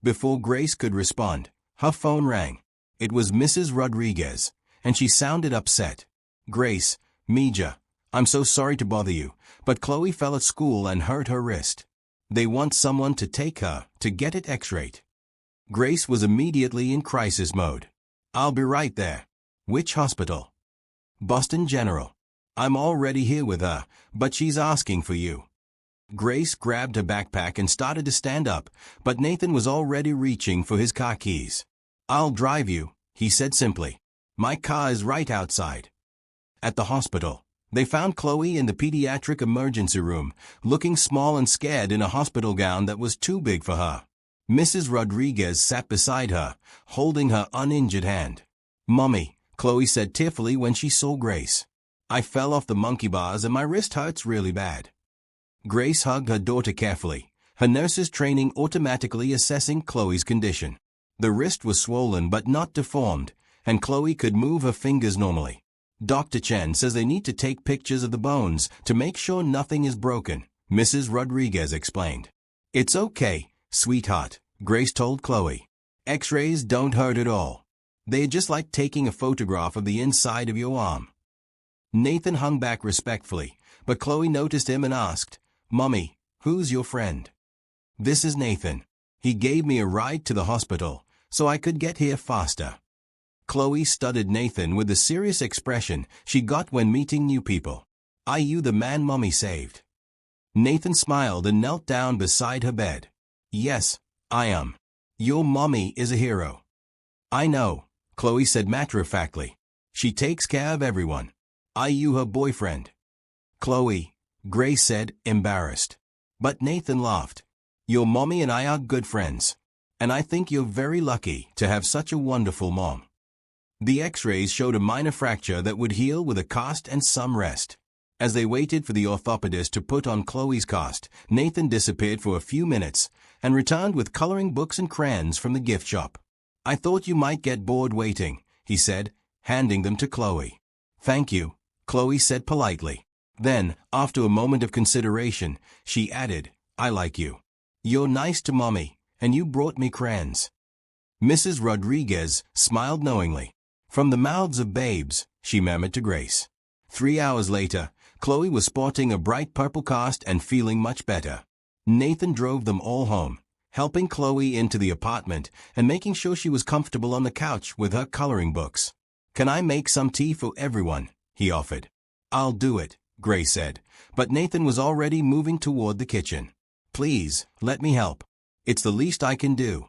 Before Grace could respond, her phone rang. It was Mrs. Rodriguez, and she sounded upset. Grace, Mija, I'm so sorry to bother you, but Chloe fell at school and hurt her wrist. They want someone to take her to get it x-rayed. Grace was immediately in crisis mode. I'll be right there. Which hospital? Boston General. I'm already here with her, but she's asking for you. Grace grabbed her backpack and started to stand up, but Nathan was already reaching for his car keys. I'll drive you, he said simply. My car is right outside. At the hospital, they found Chloe in the pediatric emergency room, looking small and scared in a hospital gown that was too big for her. Mrs. Rodriguez sat beside her, holding her uninjured hand. Mommy, Chloe said tearfully when she saw Grace. I fell off the monkey bars and my wrist hurts really bad. Grace hugged her daughter carefully, her nurse's training automatically assessing Chloe's condition. The wrist was swollen but not deformed, and Chloe could move her fingers normally. Dr. Chen says they need to take pictures of the bones to make sure nothing is broken, Mrs. Rodriguez explained. It's okay, sweetheart, Grace told Chloe. X-rays don't hurt at all. They're just like taking a photograph of the inside of your arm. Nathan hung back respectfully, but Chloe noticed him and asked, Mommy, who's your friend? This is Nathan. He gave me a ride to the hospital, so I could get here faster. Chloe studied Nathan with the serious expression she got when meeting new people. Are you the man Mommy saved? Nathan smiled and knelt down beside her bed. Yes, I am. Your mommy is a hero. I know, Chloe said matter-of-factly. She takes care of everyone. Are you her boyfriend? Chloe, Grace said, embarrassed. But Nathan laughed. Your mommy and I are good friends. And I think you're very lucky to have such a wonderful mom. The x-rays showed a minor fracture that would heal with a cast and some rest. As they waited for the orthopedist to put on Chloe's cast, Nathan disappeared for a few minutes and returned with coloring books and crayons from the gift shop. I thought you might get bored waiting, he said, handing them to Chloe. Thank you, Chloe said politely. Then, after a moment of consideration, she added, I like you. You're nice to Mommy, and you brought me crayons. Mrs. Rodriguez smiled knowingly. From the mouths of babes, she murmured to Grace. 3 hours later, Chloe was sporting a bright purple cast and feeling much better. Nathan drove them all home, helping Chloe into the apartment and making sure she was comfortable on the couch with her coloring books. Can I make some tea for everyone? He offered. I'll do it, Grace said, but Nathan was already moving toward the kitchen. Please, let me help. It's the least I can do.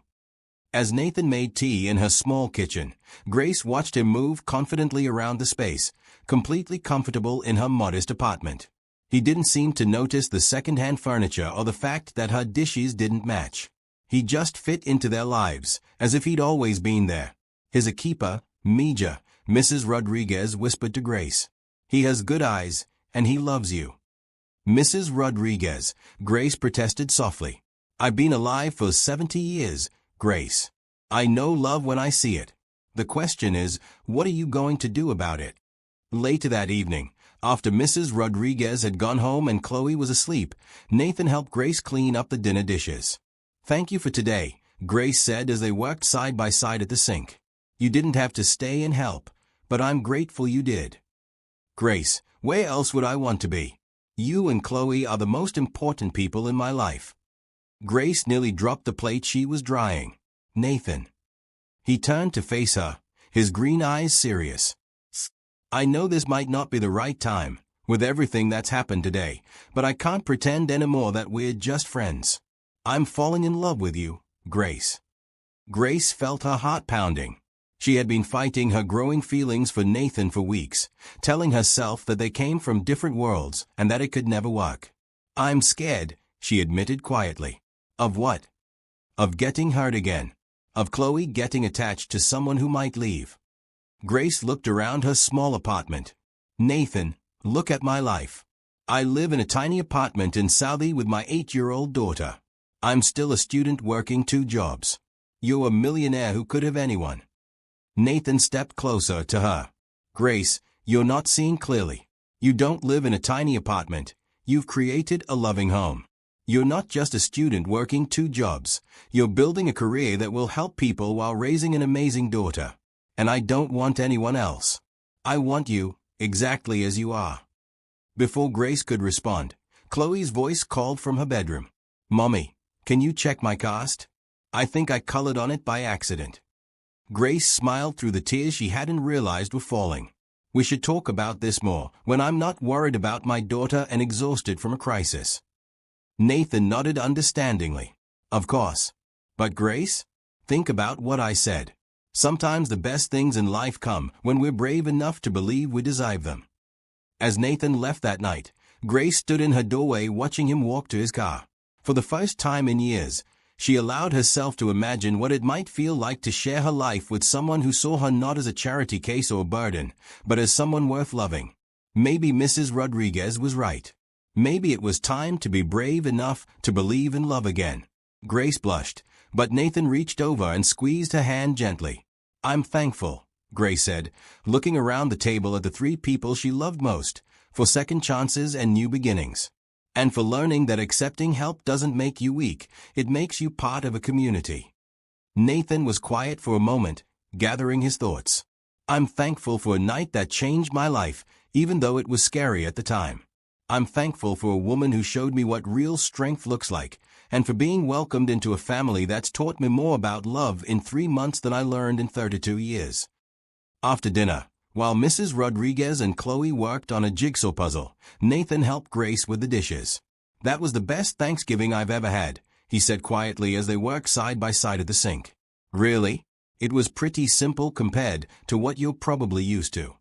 As Nathan made tea in her small kitchen, Grace watched him move confidently around the space, completely comfortable in her modest apartment. He didn't seem to notice the second-hand furniture or the fact that her dishes didn't match. He just fit into their lives, as if he'd always been there. His keeper, Mija, Mrs. Rodriguez whispered to Grace. He has good eyes, and he loves you. Mrs. Rodriguez, Grace protested softly. I've been alive for 70 years, Grace. I know love when I see it. The question is, what are you going to do about it? Later that evening, after Mrs. Rodriguez had gone home and Chloe was asleep, Nathan helped Grace clean up the dinner dishes. Thank you for today, Grace said as they worked side by side at the sink. You didn't have to stay and help, but I'm grateful you did. Grace, where else would I want to be? You and Chloe are the most important people in my life. Grace nearly dropped the plate she was drying. Nathan. He turned to face her, his green eyes serious. I know this might not be the right time, with everything that's happened today, but I can't pretend anymore that we're just friends. I'm falling in love with you, Grace. Grace felt her heart pounding. She had been fighting her growing feelings for Nathan for weeks, telling herself that they came from different worlds and that it could never work. I'm scared, she admitted quietly. Of what? Of getting hurt again. Of Chloe getting attached to someone who might leave. Grace looked around her small apartment. Nathan, look at my life. I live in a tiny apartment in Saudi with my 8-year-old daughter. I'm still a student working 2 jobs. You're a millionaire who could have anyone. Nathan stepped closer to her. Grace, you're not seeing clearly. You don't live in a tiny apartment. You've created a loving home. You're not just a student working 2 jobs. You're building a career that will help people while raising an amazing daughter. And I don't want anyone else. I want you, exactly as you are. Before Grace could respond, Chloe's voice called from her bedroom. Mommy, can you check my cast? I think I colored on it by accident. Grace smiled through the tears she hadn't realized were falling. We should talk about this more, when I'm not worried about my daughter and exhausted from a crisis. Nathan nodded understandingly. Of course. But Grace, think about what I said. Sometimes the best things in life come when we're brave enough to believe we deserve them. As Nathan left that night, Grace stood in her doorway watching him walk to his car. For the first time in years, she allowed herself to imagine what it might feel like to share her life with someone who saw her not as a charity case or burden, but as someone worth loving. Maybe Mrs. Rodriguez was right. Maybe it was time to be brave enough to believe in love again. Grace blushed, but Nathan reached over and squeezed her hand gently. I'm thankful, Grace said, looking around the table at the 3 people she loved most, for second chances and new beginnings. And for learning that accepting help doesn't make you weak, it makes you part of a community. Nathan was quiet for a moment, gathering his thoughts. I'm thankful for a night that changed my life, even though it was scary at the time. I'm thankful for a woman who showed me what real strength looks like, and for being welcomed into a family that's taught me more about love in 3 months than I learned in 32 years. After dinner, while Mrs. Rodriguez and Chloe worked on a jigsaw puzzle, Nathan helped Grace with the dishes. That was the best Thanksgiving I've ever had, he said quietly as they worked side by side at the sink. Really? It was pretty simple compared to what you're probably used to.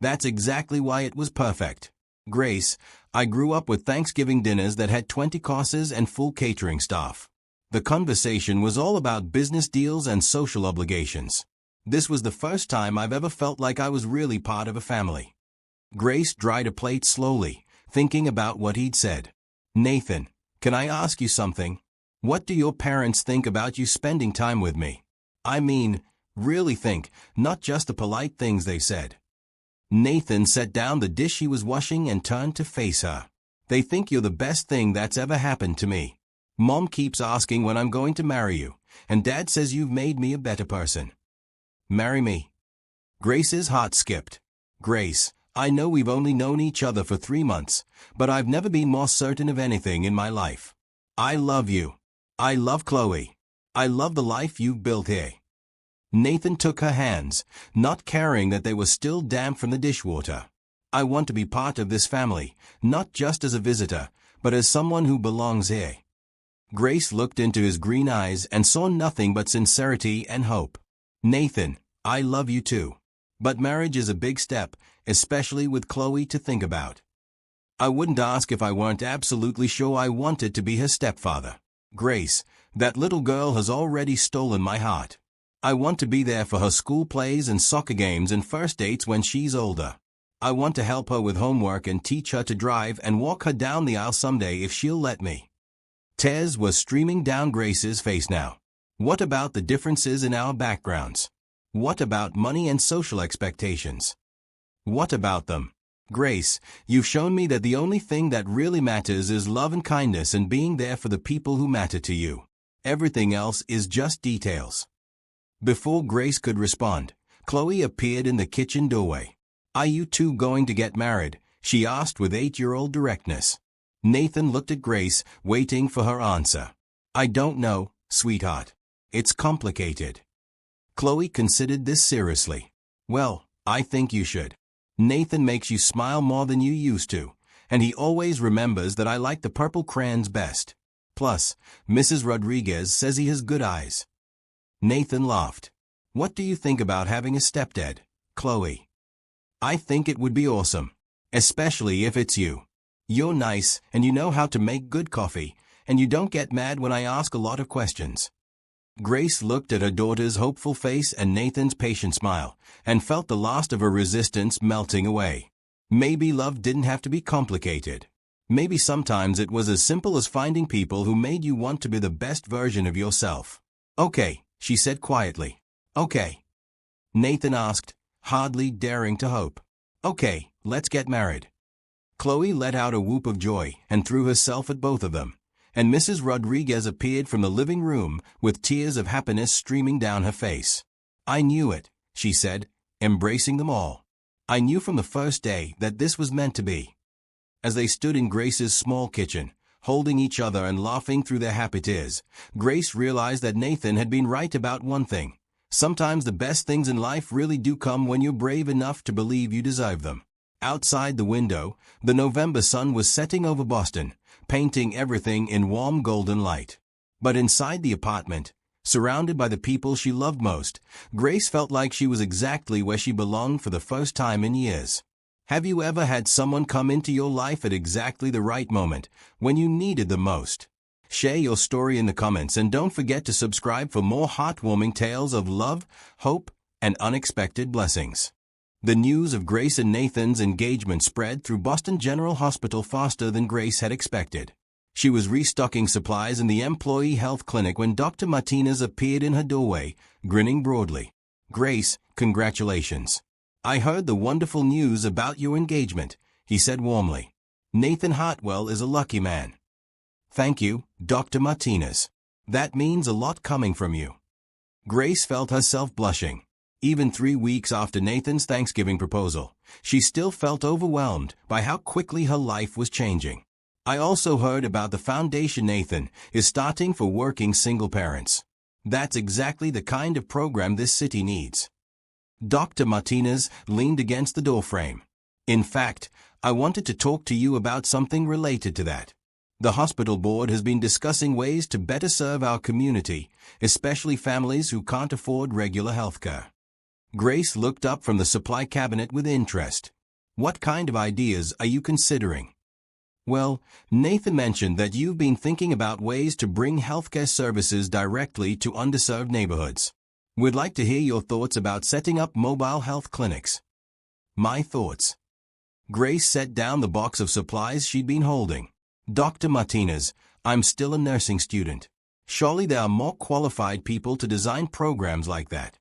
That's exactly why it was perfect. Grace, I grew up with Thanksgiving dinners that had 20 courses and full catering staff. The conversation was all about business deals and social obligations. This was the first time I've ever felt like I was really part of a family. Grace dried a plate slowly, thinking about what he'd said. Nathan, can I ask you something? What do your parents think about you spending time with me? I mean, really think, not just the polite things they said. Nathan set down the dish he was washing and turned to face her. They think you're the best thing that's ever happened to me. Mom keeps asking when I'm going to marry you, and Dad says you've made me a better person. Marry me. Grace's heart skipped. Grace, I know we've only known each other for 3 months, but I've never been more certain of anything in my life. I love you. I love Chloe. I love the life you've built here. Nathan took her hands, not caring that they were still damp from the dishwater. I want to be part of this family, not just as a visitor, but as someone who belongs here. Grace looked into his green eyes and saw nothing but sincerity and hope. Nathan, I love you too. But marriage is a big step, especially with Chloe to think about. I wouldn't ask if I weren't absolutely sure I wanted to be her stepfather. Grace, that little girl has already stolen my heart. I want to be there for her school plays and soccer games and first dates when she's older. I want to help her with homework and teach her to drive and walk her down the aisle someday if she'll let me. Tears was streaming down Grace's face now. What about the differences in our backgrounds? What about money and social expectations? What about them? Grace, you've shown me that the only thing that really matters is love and kindness and being there for the people who matter to you. Everything else is just details. Before Grace could respond, Chloe appeared in the kitchen doorway. Are you two going to get married? She asked with 8-year-old directness. Nathan looked at Grace, waiting for her answer. I don't know, sweetheart. It's complicated. Chloe considered this seriously. Well, I think you should. Nathan makes you smile more than you used to, and he always remembers that I like the purple crayons best. Plus, Mrs. Rodriguez says he has good eyes. Nathan laughed. What do you think about having a stepdad, Chloe? I think it would be awesome. Especially if it's you. You're nice, and you know how to make good coffee, and you don't get mad when I ask a lot of questions. Grace looked at her daughter's hopeful face and Nathan's patient smile, and felt the last of her resistance melting away. Maybe love didn't have to be complicated. Maybe sometimes it was as simple as finding people who made you want to be the best version of yourself. Okay, she said quietly. Okay. Nathan asked, hardly daring to hope. Okay, let's get married. Chloe let out a whoop of joy and threw herself at both of them, and Mrs. Rodriguez appeared from the living room with tears of happiness streaming down her face. I knew it, she said, embracing them all. I knew from the first day that this was meant to be. As they stood in Grace's small kitchen, holding each other and laughing through their happy tears, Grace realized that Nathan had been right about one thing. Sometimes the best things in life really do come when you're brave enough to believe you deserve them. Outside the window, the November sun was setting over Boston, painting everything in warm golden light. But inside the apartment, surrounded by the people she loved most, Grace felt like she was exactly where she belonged for the first time in years. Have you ever had someone come into your life at exactly the right moment, when you needed them most? Share your story in the comments and don't forget to subscribe for more heartwarming tales of love, hope, and unexpected blessings. The news of Grace and Nathan's engagement spread through Boston General Hospital faster than Grace had expected. She was restocking supplies in the employee health clinic when Dr. Martinez appeared in her doorway, grinning broadly. Grace, congratulations. I heard the wonderful news about your engagement, he said warmly. Nathan Hartwell is a lucky man. Thank you, Dr. Martinez. That means a lot coming from you. Grace felt herself blushing. Even 3 weeks after Nathan's Thanksgiving proposal, she still felt overwhelmed by how quickly her life was changing. I also heard about the foundation Nathan is starting for working single parents. That's exactly the kind of program this city needs. Dr. Martinez leaned against the doorframe. In fact, I wanted to talk to you about something related to that. The hospital board has been discussing ways to better serve our community, especially families who can't afford regular health care. Grace looked up from the supply cabinet with interest. What kind of ideas are you considering? Well, Nathan mentioned that you've been thinking about ways to bring healthcare services directly to underserved neighborhoods. We'd like to hear your thoughts about setting up mobile health clinics. My thoughts. Grace set down the box of supplies she'd been holding. Dr. Martinez, I'm still a nursing student. Surely there are more qualified people to design programs like that.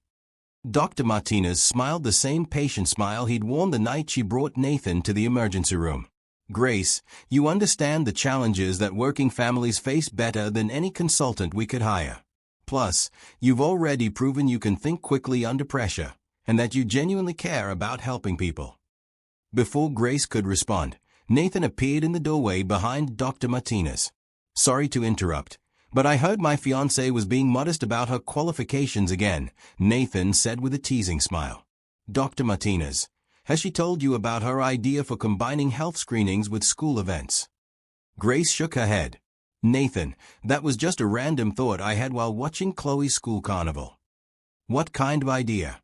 Dr. Martinez smiled the same patient smile he'd worn the night she brought Nathan to the emergency room. Grace, you understand the challenges that working families face better than any consultant we could hire. Plus, you've already proven you can think quickly under pressure, and that you genuinely care about helping people. Before Grace could respond, Nathan appeared in the doorway behind Dr. Martinez. Sorry to interrupt, but I heard my fiancée was being modest about her qualifications again, Nathan said with a teasing smile. Dr. Martinez, has she told you about her idea for combining health screenings with school events? Grace shook her head. Nathan, that was just a random thought I had while watching Chloe's school carnival. What kind of idea?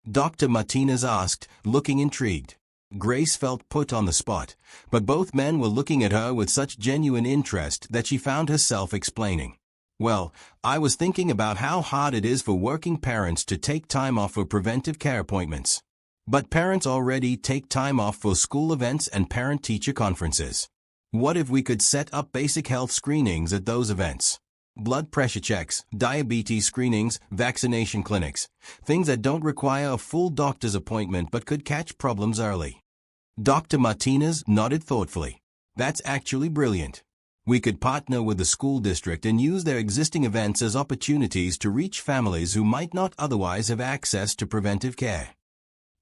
Dr. Martinez asked, looking intrigued. Grace felt put on the spot, but both men were looking at her with such genuine interest that she found herself explaining. Well, I was thinking about how hard it is for working parents to take time off for preventive care appointments. But parents already take time off for school events and parent-teacher conferences. What if we could set up basic health screenings at those events? Blood pressure checks, diabetes screenings, vaccination clinics, things that don't require a full doctor's appointment but could catch problems early. Dr. Martinez nodded thoughtfully. That's actually brilliant. We could partner with the school district and use their existing events as opportunities to reach families who might not otherwise have access to preventive care.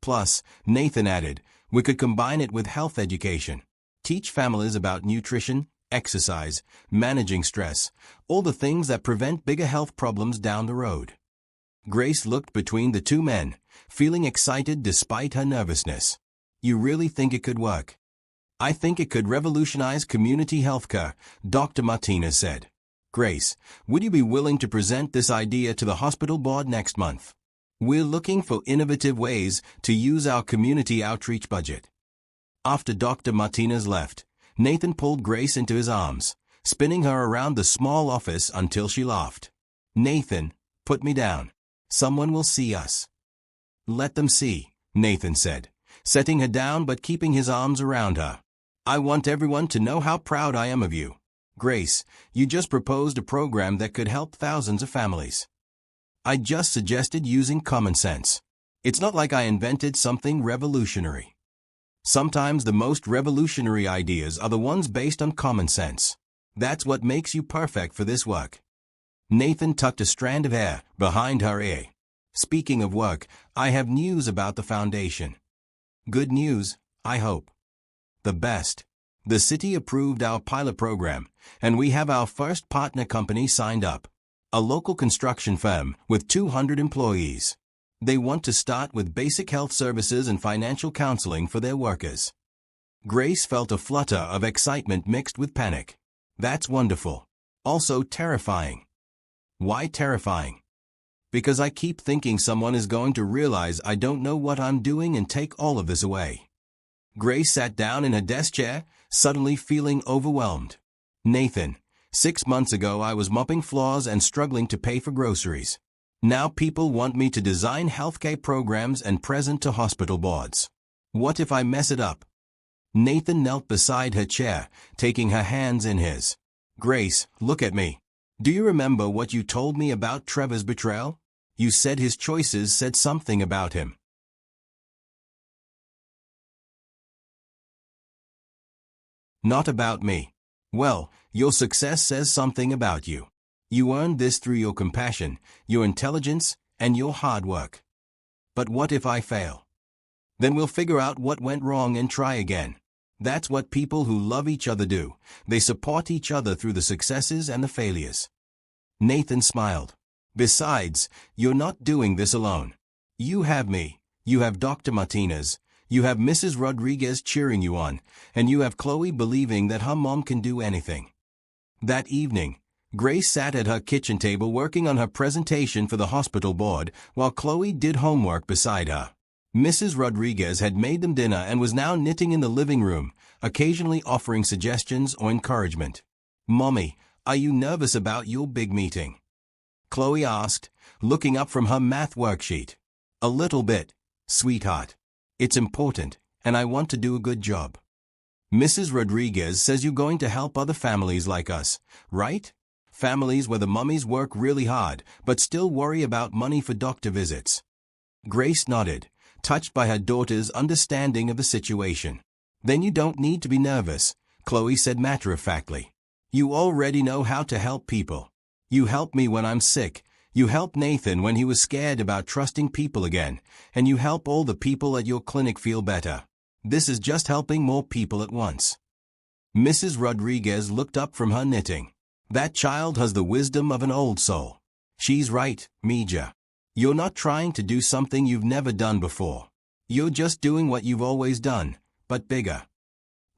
Plus, Nathan added, we could combine it with health education. Teach families about nutrition, exercise, managing stress, all the things that prevent bigger health problems down the road. Grace looked between the two men, feeling excited despite her nervousness. You really think it could work? I think it could revolutionize community healthcare, Dr. Martinez said. Grace, would you be willing to present this idea to the hospital board next month? We're looking for innovative ways to use our community outreach budget. After Dr. Martinez left, Nathan pulled Grace into his arms, spinning her around the small office until she laughed. Nathan, put me down. Someone will see us. Let them see, Nathan said, setting her down but keeping his arms around her. I want everyone to know how proud I am of you. Grace, you just proposed a program that could help thousands of families. I just suggested using common sense. It's not like I invented something revolutionary. Sometimes the most revolutionary ideas are the ones based on common sense. That's what makes you perfect for this work. Nathan tucked a strand of hair behind her ear. Speaking of work, I have news about the foundation. Good news, I hope. The best. The city approved our pilot program, and we have our first partner company signed up. A local construction firm with 200 employees. They want to start with basic health services and financial counseling for their workers. Grace felt a flutter of excitement mixed with panic. That's wonderful. Also terrifying. Why terrifying? Because I keep thinking someone is going to realize I don't know what I'm doing and take all of this away. Grace sat down in her desk chair, suddenly feeling overwhelmed. Nathan, 6 months ago I was mopping floors and struggling to pay for groceries. Now people want me to design healthcare programs and present to hospital boards. What if I mess it up? Nathan knelt beside her chair, taking her hands in his. Grace, look at me. Do you remember what you told me about Trevor's betrayal? You said his choices said something about him. Not about me. Well, your success says something about you. You earned this through your compassion, your intelligence, and your hard work. But what if I fail? Then we'll figure out what went wrong and try again. That's what people who love each other do. They support each other through the successes and the failures. Nathan smiled. Besides, you're not doing this alone. You have me. You have Dr. Martinez. You have Mrs. Rodriguez cheering you on, and you have Chloe believing that her mom can do anything. That evening, Grace sat at her kitchen table working on her presentation for the hospital board while Chloe did homework beside her. Mrs. Rodriguez had made them dinner and was now knitting in the living room, occasionally offering suggestions or encouragement. Mommy, are you nervous about your big meeting? Chloe asked, looking up from her math worksheet. A little bit, sweetheart. It's important, and I want to do a good job. Mrs. Rodriguez says you're going to help other families like us, right? Families where the mummies work really hard, but still worry about money for doctor visits. Grace nodded, touched by her daughter's understanding of the situation. Then you don't need to be nervous, Chloe said matter-of-factly. You already know how to help people. You helped me when I'm sick. You helped Nathan when he was scared about trusting people again, and you help all the people at your clinic feel better. This is just helping more people at once. Mrs. Rodriguez looked up from her knitting. That child has the wisdom of an old soul. She's right, Mija. You're not trying to do something you've never done before. You're just doing what you've always done, but bigger.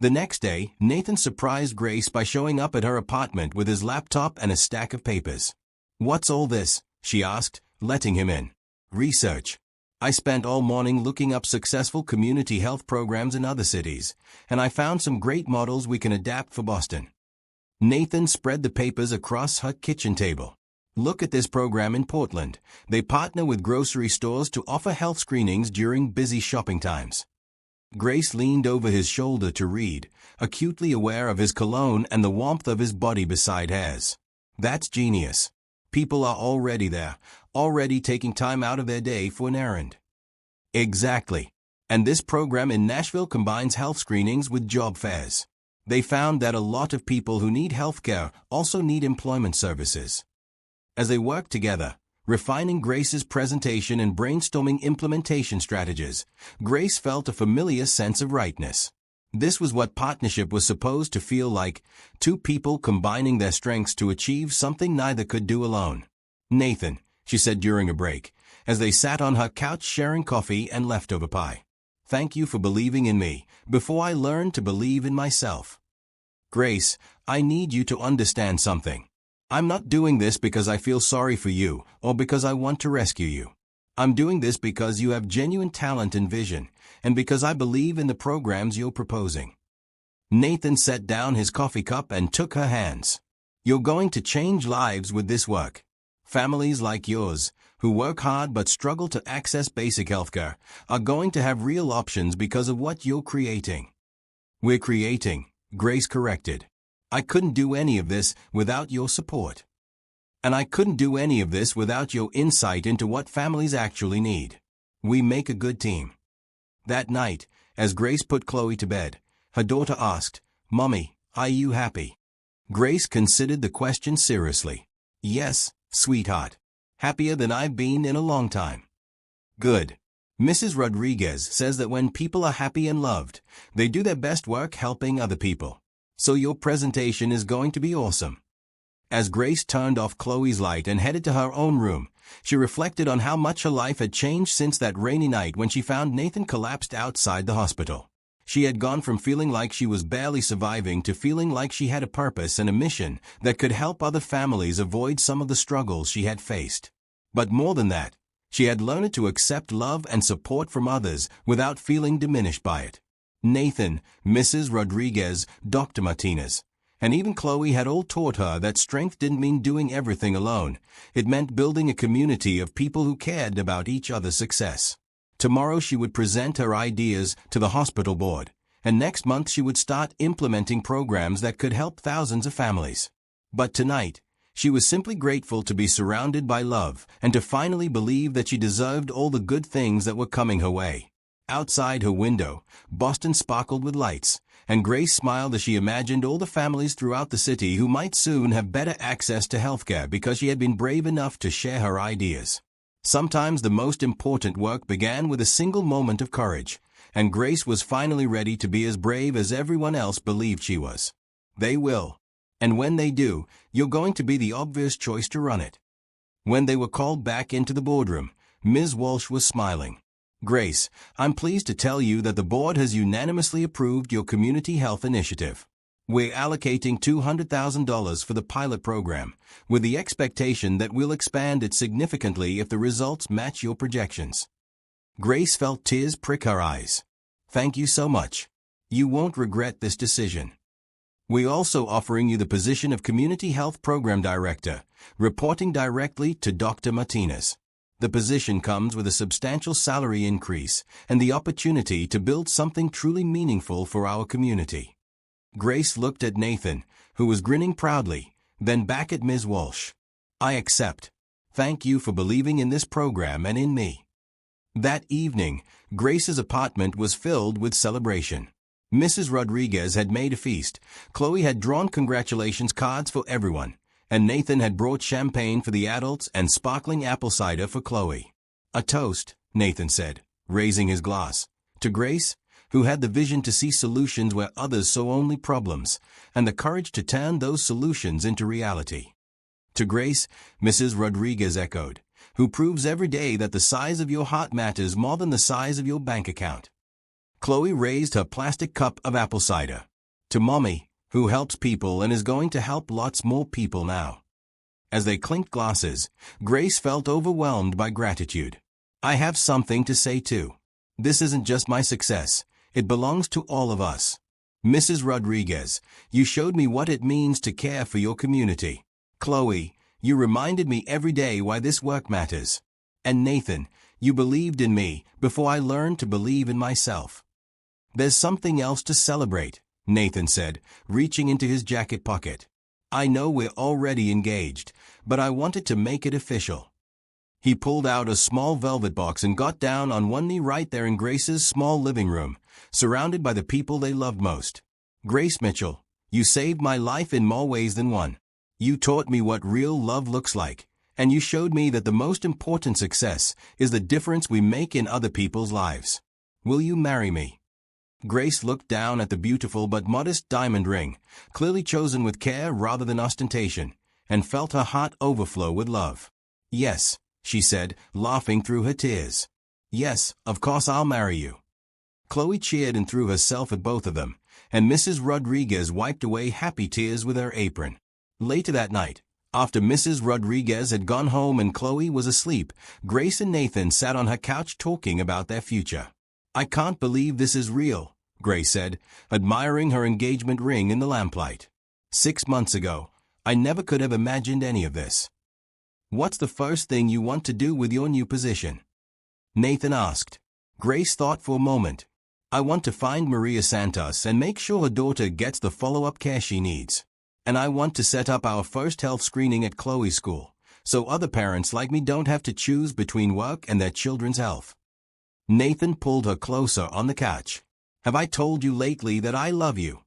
The next day, Nathan surprised Grace by showing up at her apartment with his laptop and a stack of papers. "What's all this?" she asked, letting him in. "Research. I spent all morning looking up successful community health programs in other cities, and I found some great models we can adapt for Boston." Nathan spread the papers across her kitchen table. "Look at this program in Portland. They partner with grocery stores to offer health screenings during busy shopping times." Grace leaned over his shoulder to read, acutely aware of his cologne and the warmth of his body beside hers. "That's genius. People are already there, already taking time out of their day for an errand." "Exactly. And this program in Nashville combines health screenings with job fairs. They found that a lot of people who need healthcare also need employment services." As they worked together, refining Grace's presentation and brainstorming implementation strategies, Grace felt a familiar sense of rightness. This was what partnership was supposed to feel like, two people combining their strengths to achieve something neither could do alone. "Nathan," she said during a break, as they sat on her couch sharing coffee and leftover pie, "thank you for believing in me before I learned to believe in myself." "Grace, I need you to understand something. I'm not doing this because I feel sorry for you or because I want to rescue you. I'm doing this because you have genuine talent and vision, and because I believe in the programs you're proposing." Nathan set down his coffee cup and took her hands. "You're going to change lives with this work. Families like yours, who work hard but struggle to access basic healthcare, are going to have real options because of what you're creating." "We're creating," Grace corrected. "I couldn't do any of this without your support. And I couldn't do any of this without your insight into what families actually need. We make a good team." That night, as Grace put Chloe to bed, her daughter asked, "Mommy, are you happy?" Grace considered the question seriously. "Yes, sweetheart. Happier than I've been in a long time." "Good. Mrs. Rodriguez says that when people are happy and loved, they do their best work helping other people. So your presentation is going to be awesome." As Grace turned off Chloe's light and headed to her own room, she reflected on how much her life had changed since that rainy night when she found Nathan collapsed outside the hospital. She had gone from feeling like she was barely surviving to feeling like she had a purpose and a mission that could help other families avoid some of the struggles she had faced. But more than that, she had learned to accept love and support from others without feeling diminished by it. Nathan, Mrs. Rodriguez, Dr. Martinez, and even Chloe had all taught her that strength didn't mean doing everything alone. It meant building a community of people who cared about each other's success. Tomorrow she would present her ideas to the hospital board, and next month she would start implementing programs that could help thousands of families. But tonight, she was simply grateful to be surrounded by love and to finally believe that she deserved all the good things that were coming her way. Outside her window, Boston sparkled with lights, and Grace smiled as she imagined all the families throughout the city who might soon have better access to healthcare because she had been brave enough to share her ideas. Sometimes the most important work began with a single moment of courage, and Grace was finally ready to be as brave as everyone else believed she was. They will. And when they do, you're going to be the obvious choice to run it. When they were called back into the boardroom, Ms. Walsh was smiling. "Grace, I'm pleased to tell you that the board has unanimously approved your community health initiative. We're allocating $200,000 for the pilot program, with the expectation that we'll expand it significantly if the results match your projections." Grace felt tears prick her eyes. "Thank you so much. You won't regret this decision. We're also offering you the position of Community Health Program Director, reporting directly to Dr. Martinez. The position comes with a substantial salary increase and the opportunity to build something truly meaningful for our community." Grace looked at Nathan, who was grinning proudly, then back at Ms. Walsh. "I accept. Thank you for believing in this program and in me." That evening, Grace's apartment was filled with celebration. Mrs. Rodriguez had made a feast, Chloe had drawn congratulations cards for everyone, and Nathan had brought champagne for the adults and sparkling apple cider for Chloe. "A toast," Nathan said, raising his glass, to Grace, who had the vision to see solutions where others saw only problems, and the courage to turn those solutions into reality. "To Grace," Mrs. Rodriguez echoed, "who proves every day that the size of your heart matters more than the size of your bank account." Chloe raised her plastic cup of apple cider. To Mommy, who helps people and is going to help lots more people now. As they clinked glasses, Grace felt overwhelmed by gratitude. I have something to say too. This isn't just my success, it belongs to all of us. Mrs. Rodriguez, you showed me what it means to care for your community. Chloe, you reminded me every day why this work matters. And Nathan, you believed in me before I learned to believe in myself. There's something else to celebrate, Nathan said, reaching into his jacket pocket. I know we're already engaged, but I wanted to make it official. He pulled out a small velvet box and got down on one knee right there in Grace's small living room, surrounded by the people they loved most. Grace Mitchell, you saved my life in more ways than one. You taught me what real love looks like, and you showed me that the most important success is the difference we make in other people's lives. Will you marry me? Grace looked down at the beautiful but modest diamond ring, clearly chosen with care rather than ostentation, and felt her heart overflow with love. Yes, she said, laughing through her tears. Yes, of course I'll marry you. Chloe cheered and threw herself at both of them, and Mrs. Rodriguez wiped away happy tears with her apron. Later that night, after Mrs. Rodriguez had gone home and Chloe was asleep, Grace and Nathan sat on her couch talking about their future. I can't believe this is real, Grace said, admiring her engagement ring in the lamplight. 6 months ago, I never could have imagined any of this. What's the first thing you want to do with your new position? Nathan asked. Grace thought for a moment. I want to find Maria Santos and make sure her daughter gets the follow-up care she needs. And I want to set up our first health screening at Chloe's school, so other parents like me don't have to choose between work and their children's health. Nathan pulled her closer on the couch. Have I told you lately that I love you?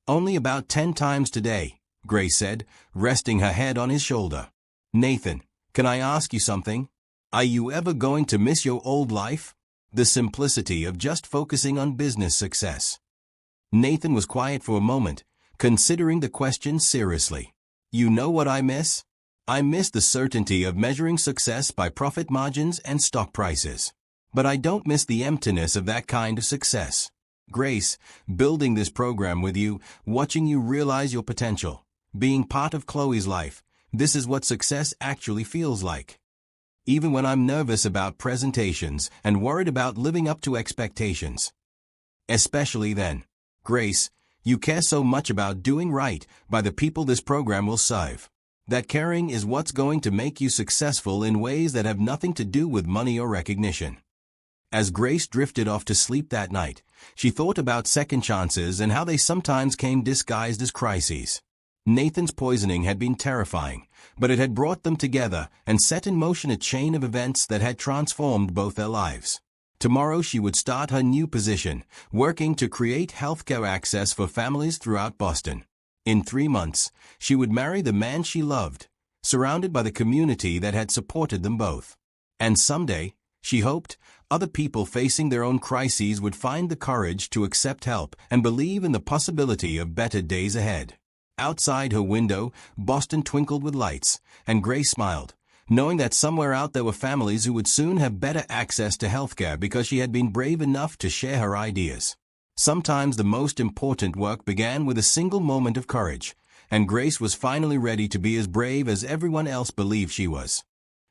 Only about 10 times today, Grace said, resting her head on his shoulder. Nathan, can I ask you something? Are you ever going to miss your old life? The simplicity of just focusing on business success. Nathan was quiet for a moment, considering the question seriously. You know what I miss? I miss the certainty of measuring success by profit margins and stock prices. But I don't miss the emptiness of that kind of success. Grace, building this program with you, watching you realize your potential, being part of Chloe's life, this is what success actually feels like. Even when I'm nervous about presentations and worried about living up to expectations. Especially then. Grace, you care so much about doing right by the people this program will serve. That caring is what's going to make you successful in ways that have nothing to do with money or recognition. As Grace drifted off to sleep that night, she thought about second chances and how they sometimes came disguised as crises. Nathan's poisoning had been terrifying, but it had brought them together and set in motion a chain of events that had transformed both their lives. Tomorrow she would start her new position, working to create healthcare access for families throughout Boston. In 3 months, she would marry the man she loved, surrounded by the community that had supported them both. And someday, she hoped, other people facing their own crises would find the courage to accept help and believe in the possibility of better days ahead. Outside her window, Boston twinkled with lights, and Grace smiled, knowing that somewhere out there were families who would soon have better access to healthcare because she had been brave enough to share her ideas. Sometimes the most important work began with a single moment of courage, and Grace was finally ready to be as brave as everyone else believed she was.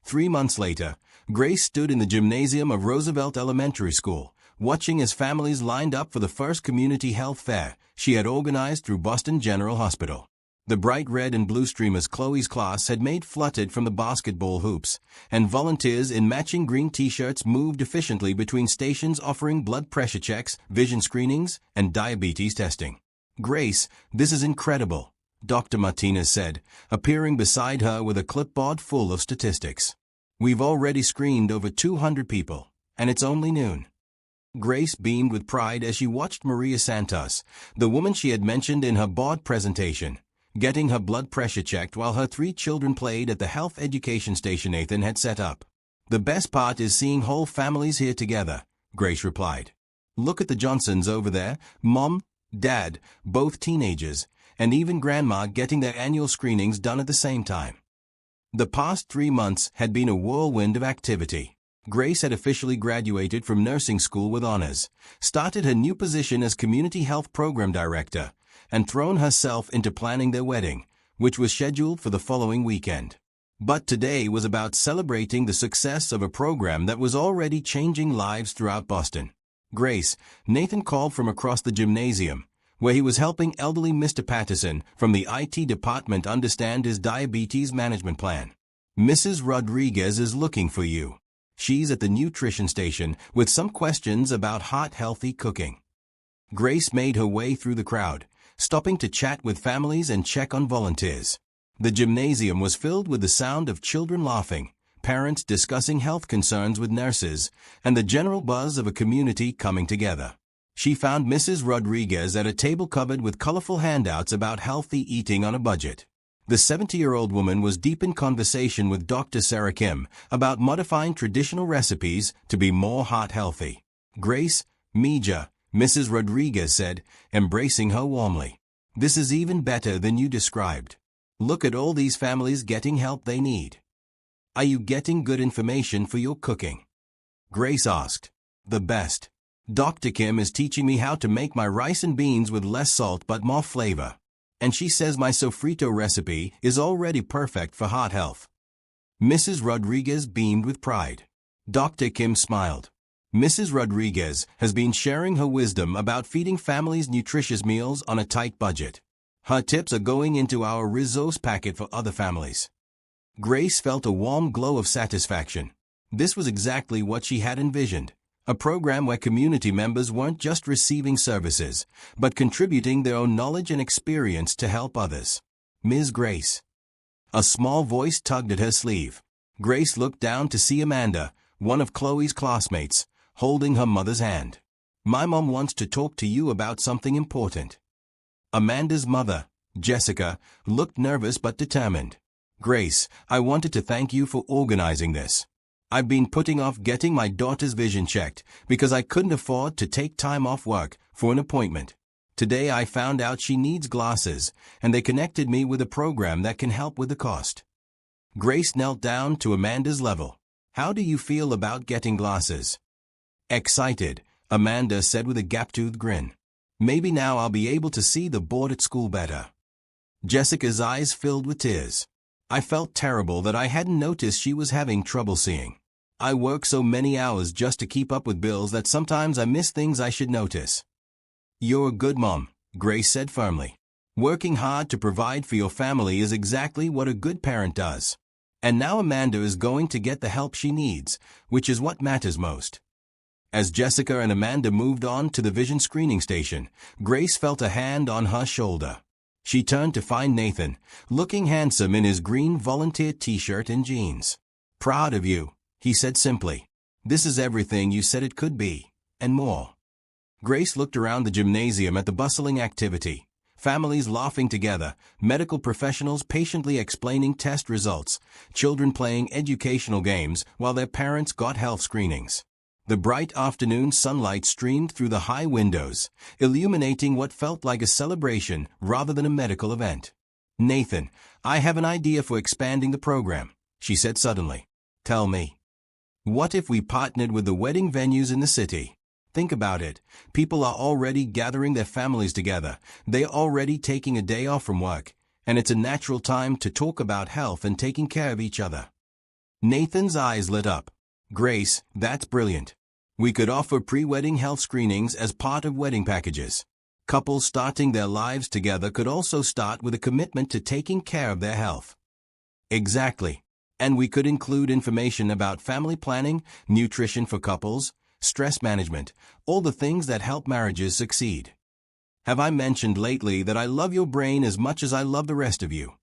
3 months later, Grace stood in the gymnasium of Roosevelt Elementary School, watching as families lined up for the first community health fair she had organized through Boston General Hospital. The bright red and blue streamers Chloe's class had made fluttered from the basketball hoops, and volunteers in matching green t-shirts moved efficiently between stations offering blood pressure checks, vision screenings, and diabetes testing. Grace, this is incredible, Dr. Martinez said, appearing beside her with a clipboard full of statistics. We've already screened over 200 people, and it's only noon. Grace beamed with pride as she watched Maria Santos, the woman she had mentioned in her board presentation, getting her blood pressure checked while her 3 children played at the health education station Nathan had set up. The best part is seeing whole families here together, Grace replied. Look at the Johnsons over there, Mom, Dad, both teenagers, and even Grandma getting their annual screenings done at the same time. The past 3 months had been a whirlwind of activity. Grace had officially graduated from nursing school with honors, started her new position as Community Health Program Director, and thrown herself into planning their wedding, which was scheduled for the following weekend. But today was about celebrating the success of a program that was already changing lives throughout Boston. Grace, Nathan called from across the gymnasium, where he was helping elderly Mr. Patterson from the IT department understand his diabetes management plan. Mrs. Rodriguez is looking for you. She's at the nutrition station with some questions about hot, healthy cooking. Grace made her way through the crowd, stopping to chat with families and check on volunteers. The gymnasium was filled with the sound of children laughing, parents discussing health concerns with nurses, and the general buzz of a community coming together. She found Mrs. Rodriguez at a table covered with colorful handouts about healthy eating on a budget. The 70-year-old woman was deep in conversation with Dr. Sarah Kim about modifying traditional recipes to be more heart healthy. Grace, Mija, Mrs. Rodriguez said, embracing her warmly. This is even better than you described. Look at all these families getting help they need. Are you getting good information for your cooking? Grace asked. The best. Dr. Kim is teaching me how to make my rice and beans with less salt but more flavor. And she says my sofrito recipe is already perfect for heart health. Mrs. Rodriguez beamed with pride. Dr. Kim smiled. Mrs. Rodriguez has been sharing her wisdom about feeding families nutritious meals on a tight budget. Her tips are going into our resource packet for other families. Grace felt a warm glow of satisfaction. This was exactly what she had envisioned, a program where community members weren't just receiving services, but contributing their own knowledge and experience to help others. Ms. Grace. A small voice tugged at her sleeve. Grace looked down to see Amanda, one of Chloe's classmates, holding her mother's hand. My mom wants to talk to you about something important. Amanda's mother, Jessica, looked nervous but determined. Grace, I wanted to thank you for organizing this. I've been putting off getting my daughter's vision checked because I couldn't afford to take time off work for an appointment. Today I found out she needs glasses, and they connected me with a program that can help with the cost. Grace knelt down to Amanda's level. How do you feel about getting glasses? Excited, Amanda said with a gap-toothed grin. Maybe now I'll be able to see the board at school better. Jessica's eyes filled with tears. I felt terrible that I hadn't noticed she was having trouble seeing. I work so many hours just to keep up with bills that sometimes I miss things I should notice. You're a good mom, Grace said firmly. Working hard to provide for your family is exactly what a good parent does. And now Amanda is going to get the help she needs, which is what matters most. As Jessica and Amanda moved on to the vision screening station, Grace felt a hand on her shoulder. She turned to find Nathan, looking handsome in his green volunteer t-shirt and jeans. Proud of you, he said simply. This is everything you said it could be, and more. Grace looked around the gymnasium at the bustling activity. Families laughing together, medical professionals patiently explaining test results, children playing educational games while their parents got health screenings. The bright afternoon sunlight streamed through the high windows, illuminating what felt like a celebration rather than a medical event. Nathan, I have an idea for expanding the program, she said suddenly. Tell me. What if we partnered with the wedding venues in the city? Think about it. People are already gathering their families together. They're already taking a day off from work, and it's a natural time to talk about health and taking care of each other. Nathan's eyes lit up. Grace, that's brilliant. We could offer pre-wedding health screenings as part of wedding packages. Couples starting their lives together could also start with a commitment to taking care of their health. Exactly. And we could include information about family planning, nutrition for couples, stress management, all the things that help marriages succeed. Have I mentioned lately that I love your brain as much as I love the rest of you?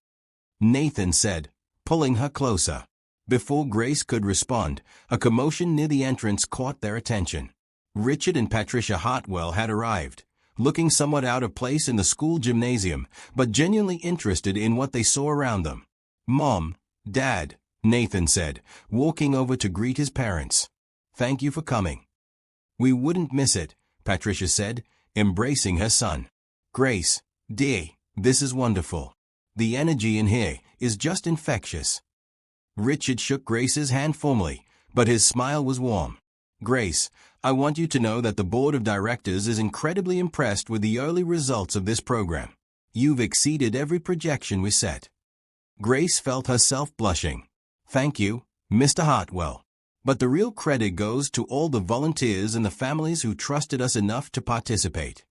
Nathan said, pulling her closer. Before Grace could respond, a commotion near the entrance caught their attention. Richard and Patricia Hartwell had arrived, looking somewhat out of place in the school gymnasium, but genuinely interested in what they saw around them. Mom, Dad, Nathan said, walking over to greet his parents. Thank you for coming. We wouldn't miss it, Patricia said, embracing her son. Grace, dear, this is wonderful. The energy in here is just infectious. Richard shook Grace's hand formally, but his smile was warm. Grace, I want you to know that the board of directors is incredibly impressed with the early results of this program. You've exceeded every projection we set." Grace felt herself blushing. "Thank you, Mr. Hartwell. But the real credit goes to all the volunteers and the families who trusted us enough to participate."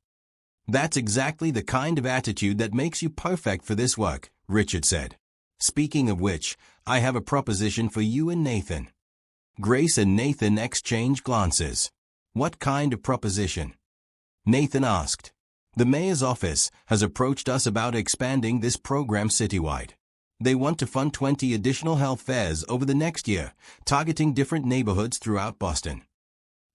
"That's exactly the kind of attitude that makes you perfect for this work," Richard said. "Speaking of which, I have a proposition for you and Nathan." Grace and Nathan exchanged glances. "What kind of proposition?" Nathan asked. "The mayor's office has approached us about expanding this program citywide. They want to fund 20 additional health fairs over the next year, targeting different neighborhoods throughout Boston."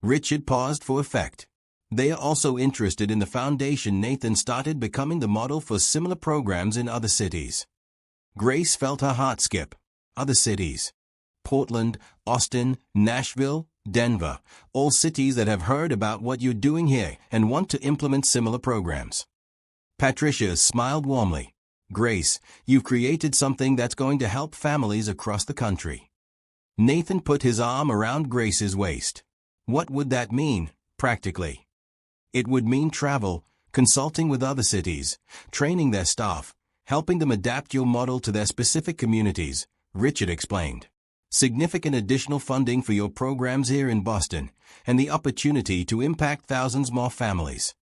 Richard paused for effect. "They are also interested in the foundation Nathan started becoming the model for similar programs in other cities." Grace felt her heart skip. Other cities. Portland, Austin, Nashville, Denver, all cities that have heard about what you're doing here and want to implement similar programs. Patricia smiled warmly. "Grace, you've created something that's going to help families across the country." Nathan put his arm around Grace's waist. "What would that mean, practically?" "It would mean travel, consulting with other cities, training their staff, helping them adapt your model to their specific communities," Richard explained. "Significant additional funding for your programs here in Boston, and the opportunity to impact thousands more families."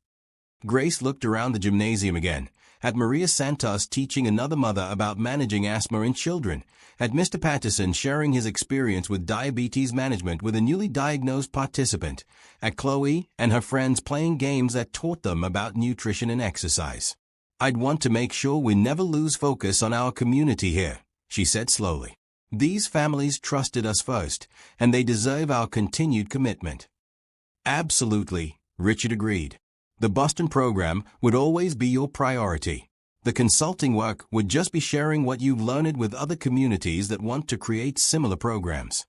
Grace looked around the gymnasium again, at Maria Santos teaching another mother about managing asthma in children, at Mr. Patterson sharing his experience with diabetes management with a newly diagnosed participant, at Chloe and her friends playing games that taught them about nutrition and exercise. "I'd want to make sure we never lose focus on our community here," she said slowly. "These families trusted us first, and they deserve our continued commitment." "Absolutely," Richard agreed. "The Boston program would always be your priority. The consulting work would just be sharing what you've learned with other communities that want to create similar programs."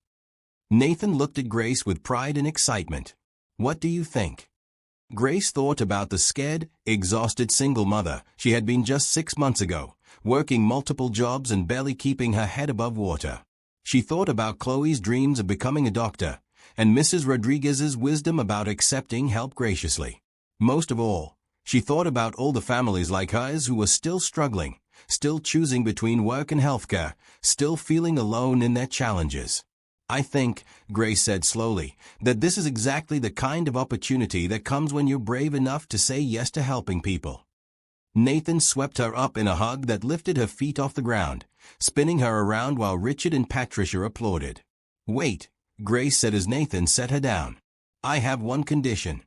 Nathan looked at Grace with pride and excitement. "What do you think?" Grace thought about the scared, exhausted single mother she had been just 6 months ago, working multiple jobs and barely keeping her head above water. She thought about Chloe's dreams of becoming a doctor, and Mrs. Rodriguez's wisdom about accepting help graciously. Most of all, she thought about all the families like hers who were still struggling, still choosing between work and healthcare, still feeling alone in their challenges. "I think," Grace said slowly, "that this is exactly the kind of opportunity that comes when you're brave enough to say yes to helping people." Nathan swept her up in a hug that lifted her feet off the ground, spinning her around while Richard and Patricia applauded. "Wait," Grace said as Nathan set her down. "I have one condition."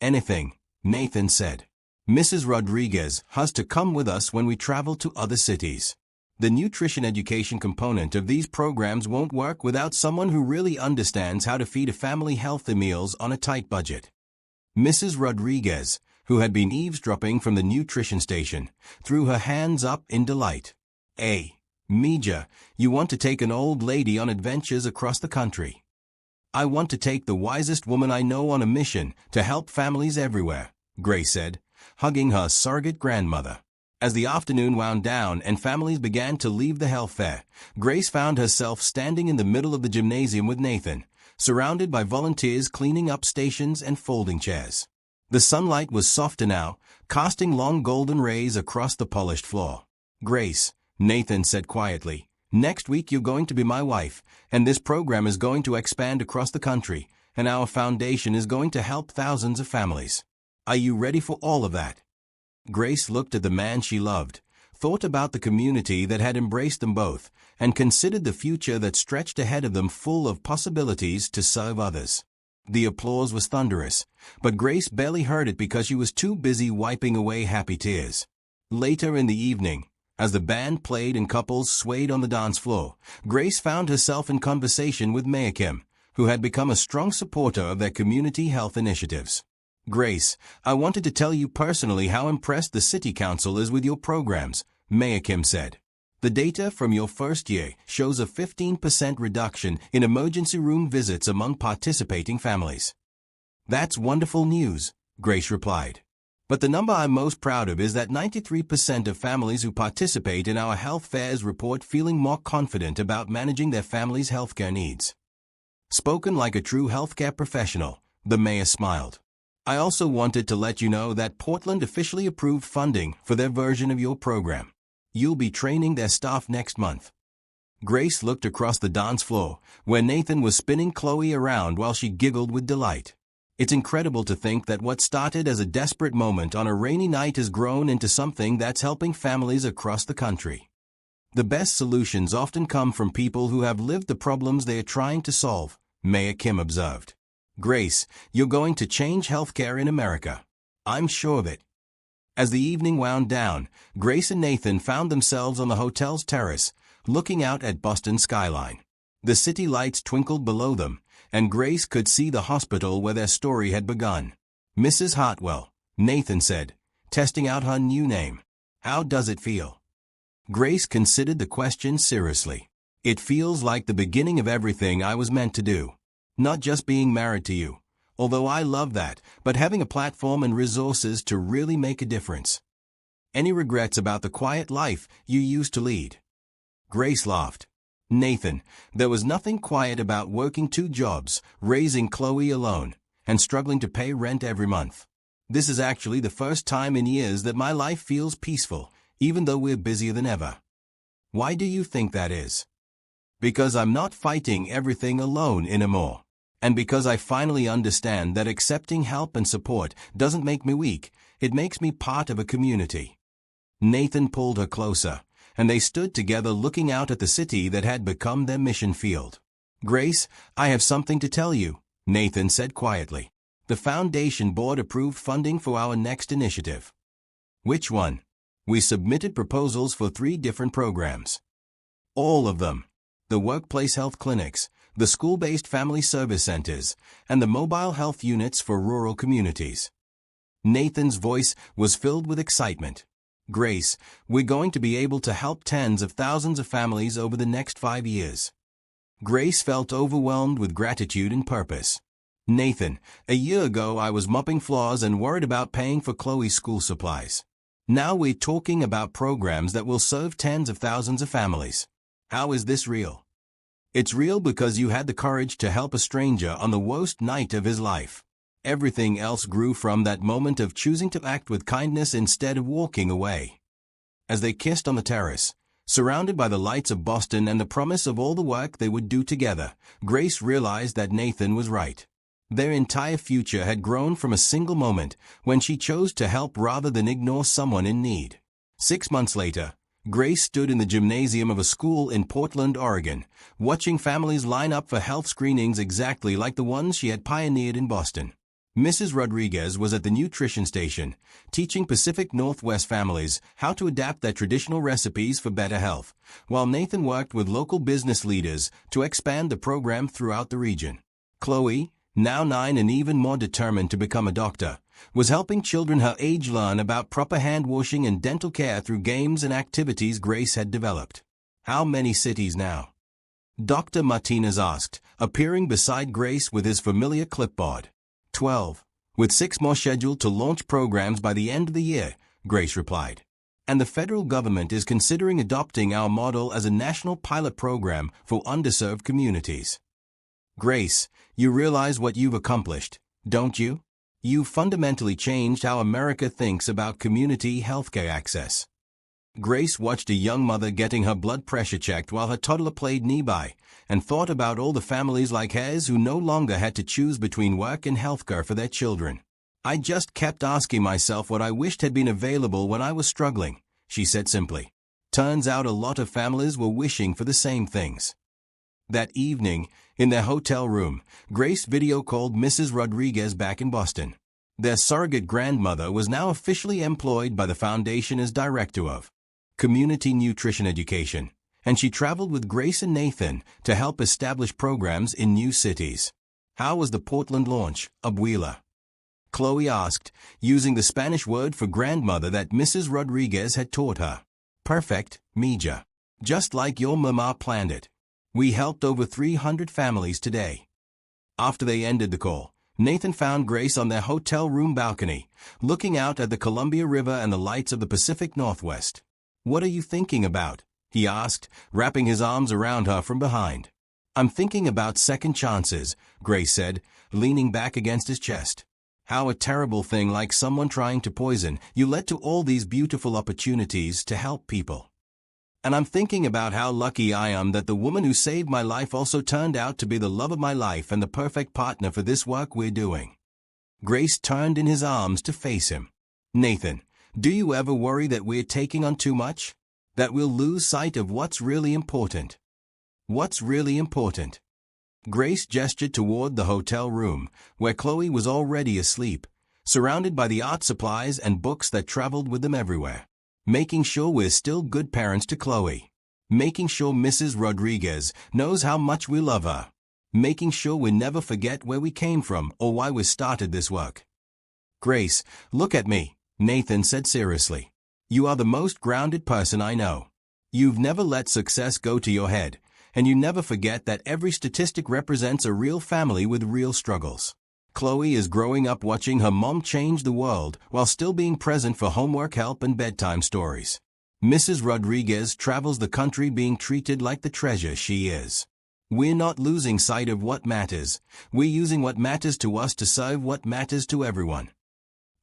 "Anything," Nathan said. "Mrs. Rodriguez has to come with us when we travel to other cities. The nutrition education component of these programs won't work without someone who really understands how to feed a family healthy meals on a tight budget." Mrs. Rodriguez, who had been eavesdropping from the nutrition station, threw her hands up in delight. Mija, you want to take an old lady on adventures across the country." "I want to take the wisest woman I know on a mission to help families everywhere," Grace said, hugging her surrogate grandmother. As the afternoon wound down and families began to leave the health fair, Grace found herself standing in the middle of the gymnasium with Nathan, surrounded by volunteers cleaning up stations and folding chairs. The sunlight was softer now, casting long golden rays across the polished floor. "Grace," Nathan said quietly, "next week you're going to be my wife, and this program is going to expand across the country, and our foundation is going to help thousands of families. Are you ready for all of that?" Grace looked at the man she loved, thought about the community that had embraced them both, and considered the future that stretched ahead of them full of possibilities to serve others. The applause was thunderous, but Grace barely heard it because she was too busy wiping away happy tears. Later in the evening, as the band played and couples swayed on the dance floor, Grace found herself in conversation with Mayor Kim, who had become a strong supporter of their community health initiatives. "Grace, I wanted to tell you personally how impressed the City Council is with your programs," Mayor Kim said. "The data from your first year shows a 15% reduction in emergency room visits among participating families." "That's wonderful news," Grace replied. "But the number I'm most proud of is that 93% of families who participate in our health fairs report feeling more confident about managing their family's healthcare needs." Spoken like a true healthcare professional, The mayor smiled. I also wanted to let you know that Portland officially approved funding for their version of your program. You'll be training their staff next month. Grace looked across the dance floor, where Nathan was spinning Chloe around while she giggled with delight. It's incredible to think that what started as a desperate moment on a rainy night has grown into something that's helping families across the country. The best solutions often come from people who have lived the problems they are trying to solve, Mayor Kim observed. Grace, you're going to change healthcare in America. I'm sure of it. As the evening wound down, Grace and Nathan found themselves on the hotel's terrace, looking out at Boston's skyline. The city lights twinkled below them, and Grace could see the hospital where their story had begun. Mrs. Hartwell, Nathan said, testing out her new name. How does it feel? Grace considered the question seriously. It feels like the beginning of everything I was meant to do. Not just being married to you, although I love that, but having a platform and resources to really make a difference. Any regrets about the quiet life you used to lead? Grace laughed. Nathan, there was nothing quiet about working 2 jobs, raising Chloe alone, and struggling to pay rent every month. This is actually the first time in years that my life feels peaceful, even though we're busier than ever. Why do you think that is? Because I'm not fighting everything alone anymore. And because I finally understand that accepting help and support doesn't make me weak, it makes me part of a community. Nathan pulled her closer, and they stood together looking out at the city that had become their mission field. Grace, I have something to tell you, Nathan said quietly. The Foundation Board approved funding for our next initiative. Which one? We submitted proposals for 3 different programs. All of them. The workplace health clinics, the school-based family service centers, and the mobile health units for rural communities. Nathan's voice was filled with excitement. Grace, we're going to be able to help tens of thousands of families over the next 5 years. Grace felt overwhelmed with gratitude and purpose. Nathan, a year ago I was mopping floors and worried about paying for Chloe's school supplies. Now we're talking about programs that will serve tens of thousands of families. How is this real? It's real because you had the courage to help a stranger on the worst night of his life. Everything else grew from that moment of choosing to act with kindness instead of walking away. As they kissed on the terrace, surrounded by the lights of Boston and the promise of all the work they would do together, Grace realized that Nathan was right. Their entire future had grown from a single moment when she chose to help rather than ignore someone in need. 6 months later, Grace stood in the gymnasium of a school in Portland, Oregon, watching families line up for health screenings exactly like the ones she had pioneered in Boston. Mrs. Rodriguez was at the nutrition station, teaching Pacific Northwest families how to adapt their traditional recipes for better health, while Nathan worked with local business leaders to expand the program throughout the region. Chloe, now 9 and even more determined to become a doctor, was helping children her age learn about proper hand washing and dental care through games and activities Grace had developed. How many cities now? Dr. Martinez asked, appearing beside Grace with his familiar clipboard. 12, with 6 more scheduled to launch programs by the end of the year, Grace replied. And the federal government is considering adopting our model as a national pilot program for underserved communities. Grace, you realize what you've accomplished, don't you? You've fundamentally changed how America thinks about community healthcare access. Grace watched a young mother getting her blood pressure checked while her toddler played nearby, and thought about all the families like hers who no longer had to choose between work and healthcare for their children. I just kept asking myself what I wished had been available when I was struggling, she said simply. Turns out a lot of families were wishing for the same things. That evening, in their hotel room, Grace video called Mrs. Rodriguez back in Boston. Their surrogate grandmother was now officially employed by the foundation as director of community nutrition education, and she traveled with Grace and Nathan to help establish programs in new cities. How was the Portland launch, Abuela? Chloe asked, using the Spanish word for grandmother that Mrs. Rodriguez had taught her. Perfect, mija. Just like your mama planned it. We helped over 300 families today. After they ended the call, Nathan found Grace on their hotel room balcony, looking out at the Columbia River and the lights of the Pacific Northwest. What are you thinking about? He asked, wrapping his arms around her from behind. I'm thinking about second chances, Grace said, leaning back against his chest. How a terrible thing like someone trying to poison you led to all these beautiful opportunities to help people. And I'm thinking about how lucky I am that the woman who saved my life also turned out to be the love of my life and the perfect partner for this work we're doing. Grace turned in his arms to face him. Nathan, do you ever worry that we're taking on too much? That we'll lose sight of what's really important? What's really important? Grace gestured toward the hotel room, where Chloe was already asleep, surrounded by the art supplies and books that traveled with them everywhere. Making sure we're still good parents to Chloe. Making sure Mrs. Rodriguez knows how much we love her. Making sure we never forget where we came from or why we started this work. Grace, look at me, Nathan said seriously. You are the most grounded person I know. You've never let success go to your head, and you never forget that every statistic represents a real family with real struggles. Chloe is growing up watching her mom change the world while still being present for homework help and bedtime stories. Mrs. Rodriguez travels the country being treated like the treasure she is. We're not losing sight of what matters. We're using what matters to us to serve what matters to everyone.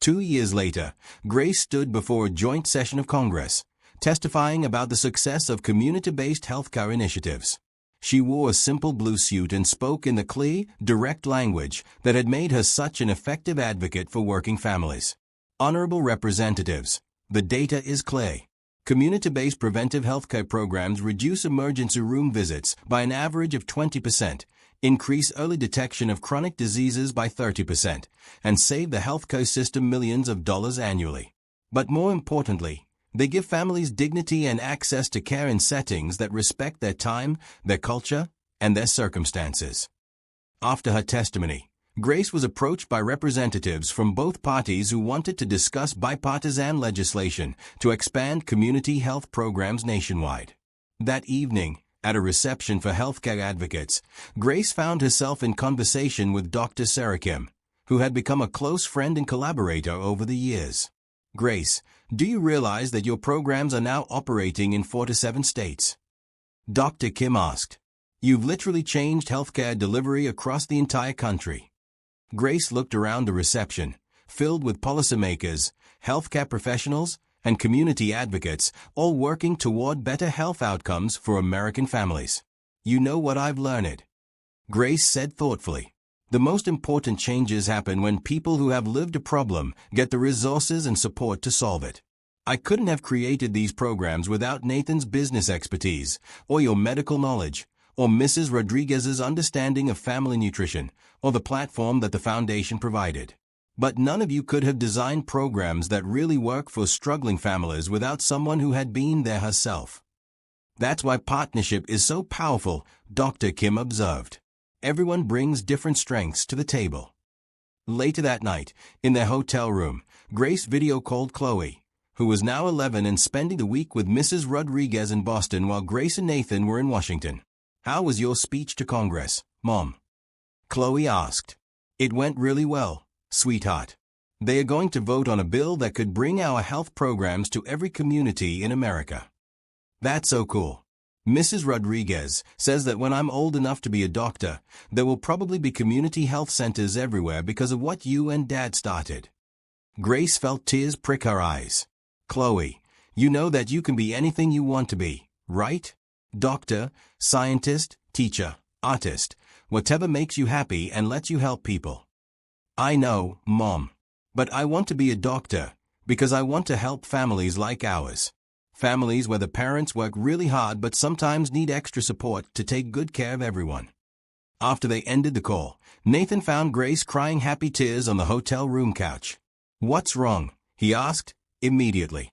2 years later, Grace stood before a joint session of Congress, testifying about the success of community-based healthcare initiatives. She wore a simple blue suit and spoke in the clear, direct language that had made her such an effective advocate for working families. Honorable representatives, the data is clear. Community-based preventive healthcare programs reduce emergency room visits by an average of 20%, increase early detection of chronic diseases by 30%, and save the healthcare system millions of dollars annually. But more importantly, they give families dignity and access to care in settings that respect their time, their culture, and their circumstances. After her testimony, Grace was approached by representatives from both parties who wanted to discuss bipartisan legislation to expand community health programs nationwide. That evening, at a reception for healthcare advocates, Grace found herself in conversation with Dr. Sarah Kim, who had become a close friend and collaborator over the years. Grace, do you realize that your programs are now operating in 4 to 7 states? Dr. Kim asked. You've literally changed healthcare delivery across the entire country. Grace looked around the reception, filled with policymakers, healthcare professionals, and community advocates, all working toward better health outcomes for American families. You know what I've learned? Grace said thoughtfully. The most important changes happen when people who have lived a problem get the resources and support to solve it. I couldn't have created these programs without Nathan's business expertise, or your medical knowledge, or Mrs. Rodriguez's understanding of family nutrition, or the platform that the foundation provided. But none of you could have designed programs that really work for struggling families without someone who had been there herself. That's why partnership is so powerful, Dr. Kim observed. Everyone brings different strengths to the table. Later that night, in their hotel room, Grace video called Chloe, who was now 11 and spending the week with Mrs. Rodriguez in Boston while Grace and Nathan were in Washington. How was your speech to Congress, Mom? Chloe asked. It went really well, sweetheart. They are going to vote on a bill that could bring our health programs to every community in America. That's so cool. Mrs. Rodriguez says that when I'm old enough to be a doctor, there will probably be community health centers everywhere because of what you and Dad started. Grace felt tears prick her eyes. Chloe, you know that you can be anything you want to be, right? Doctor, scientist, teacher, artist, whatever makes you happy and lets you help people. I know, Mom. But I want to be a doctor because I want to help families like ours. Families where the parents work really hard but sometimes need extra support to take good care of everyone. After they ended the call, Nathan found Grace crying happy tears on the hotel room couch. What's wrong? He asked, immediately.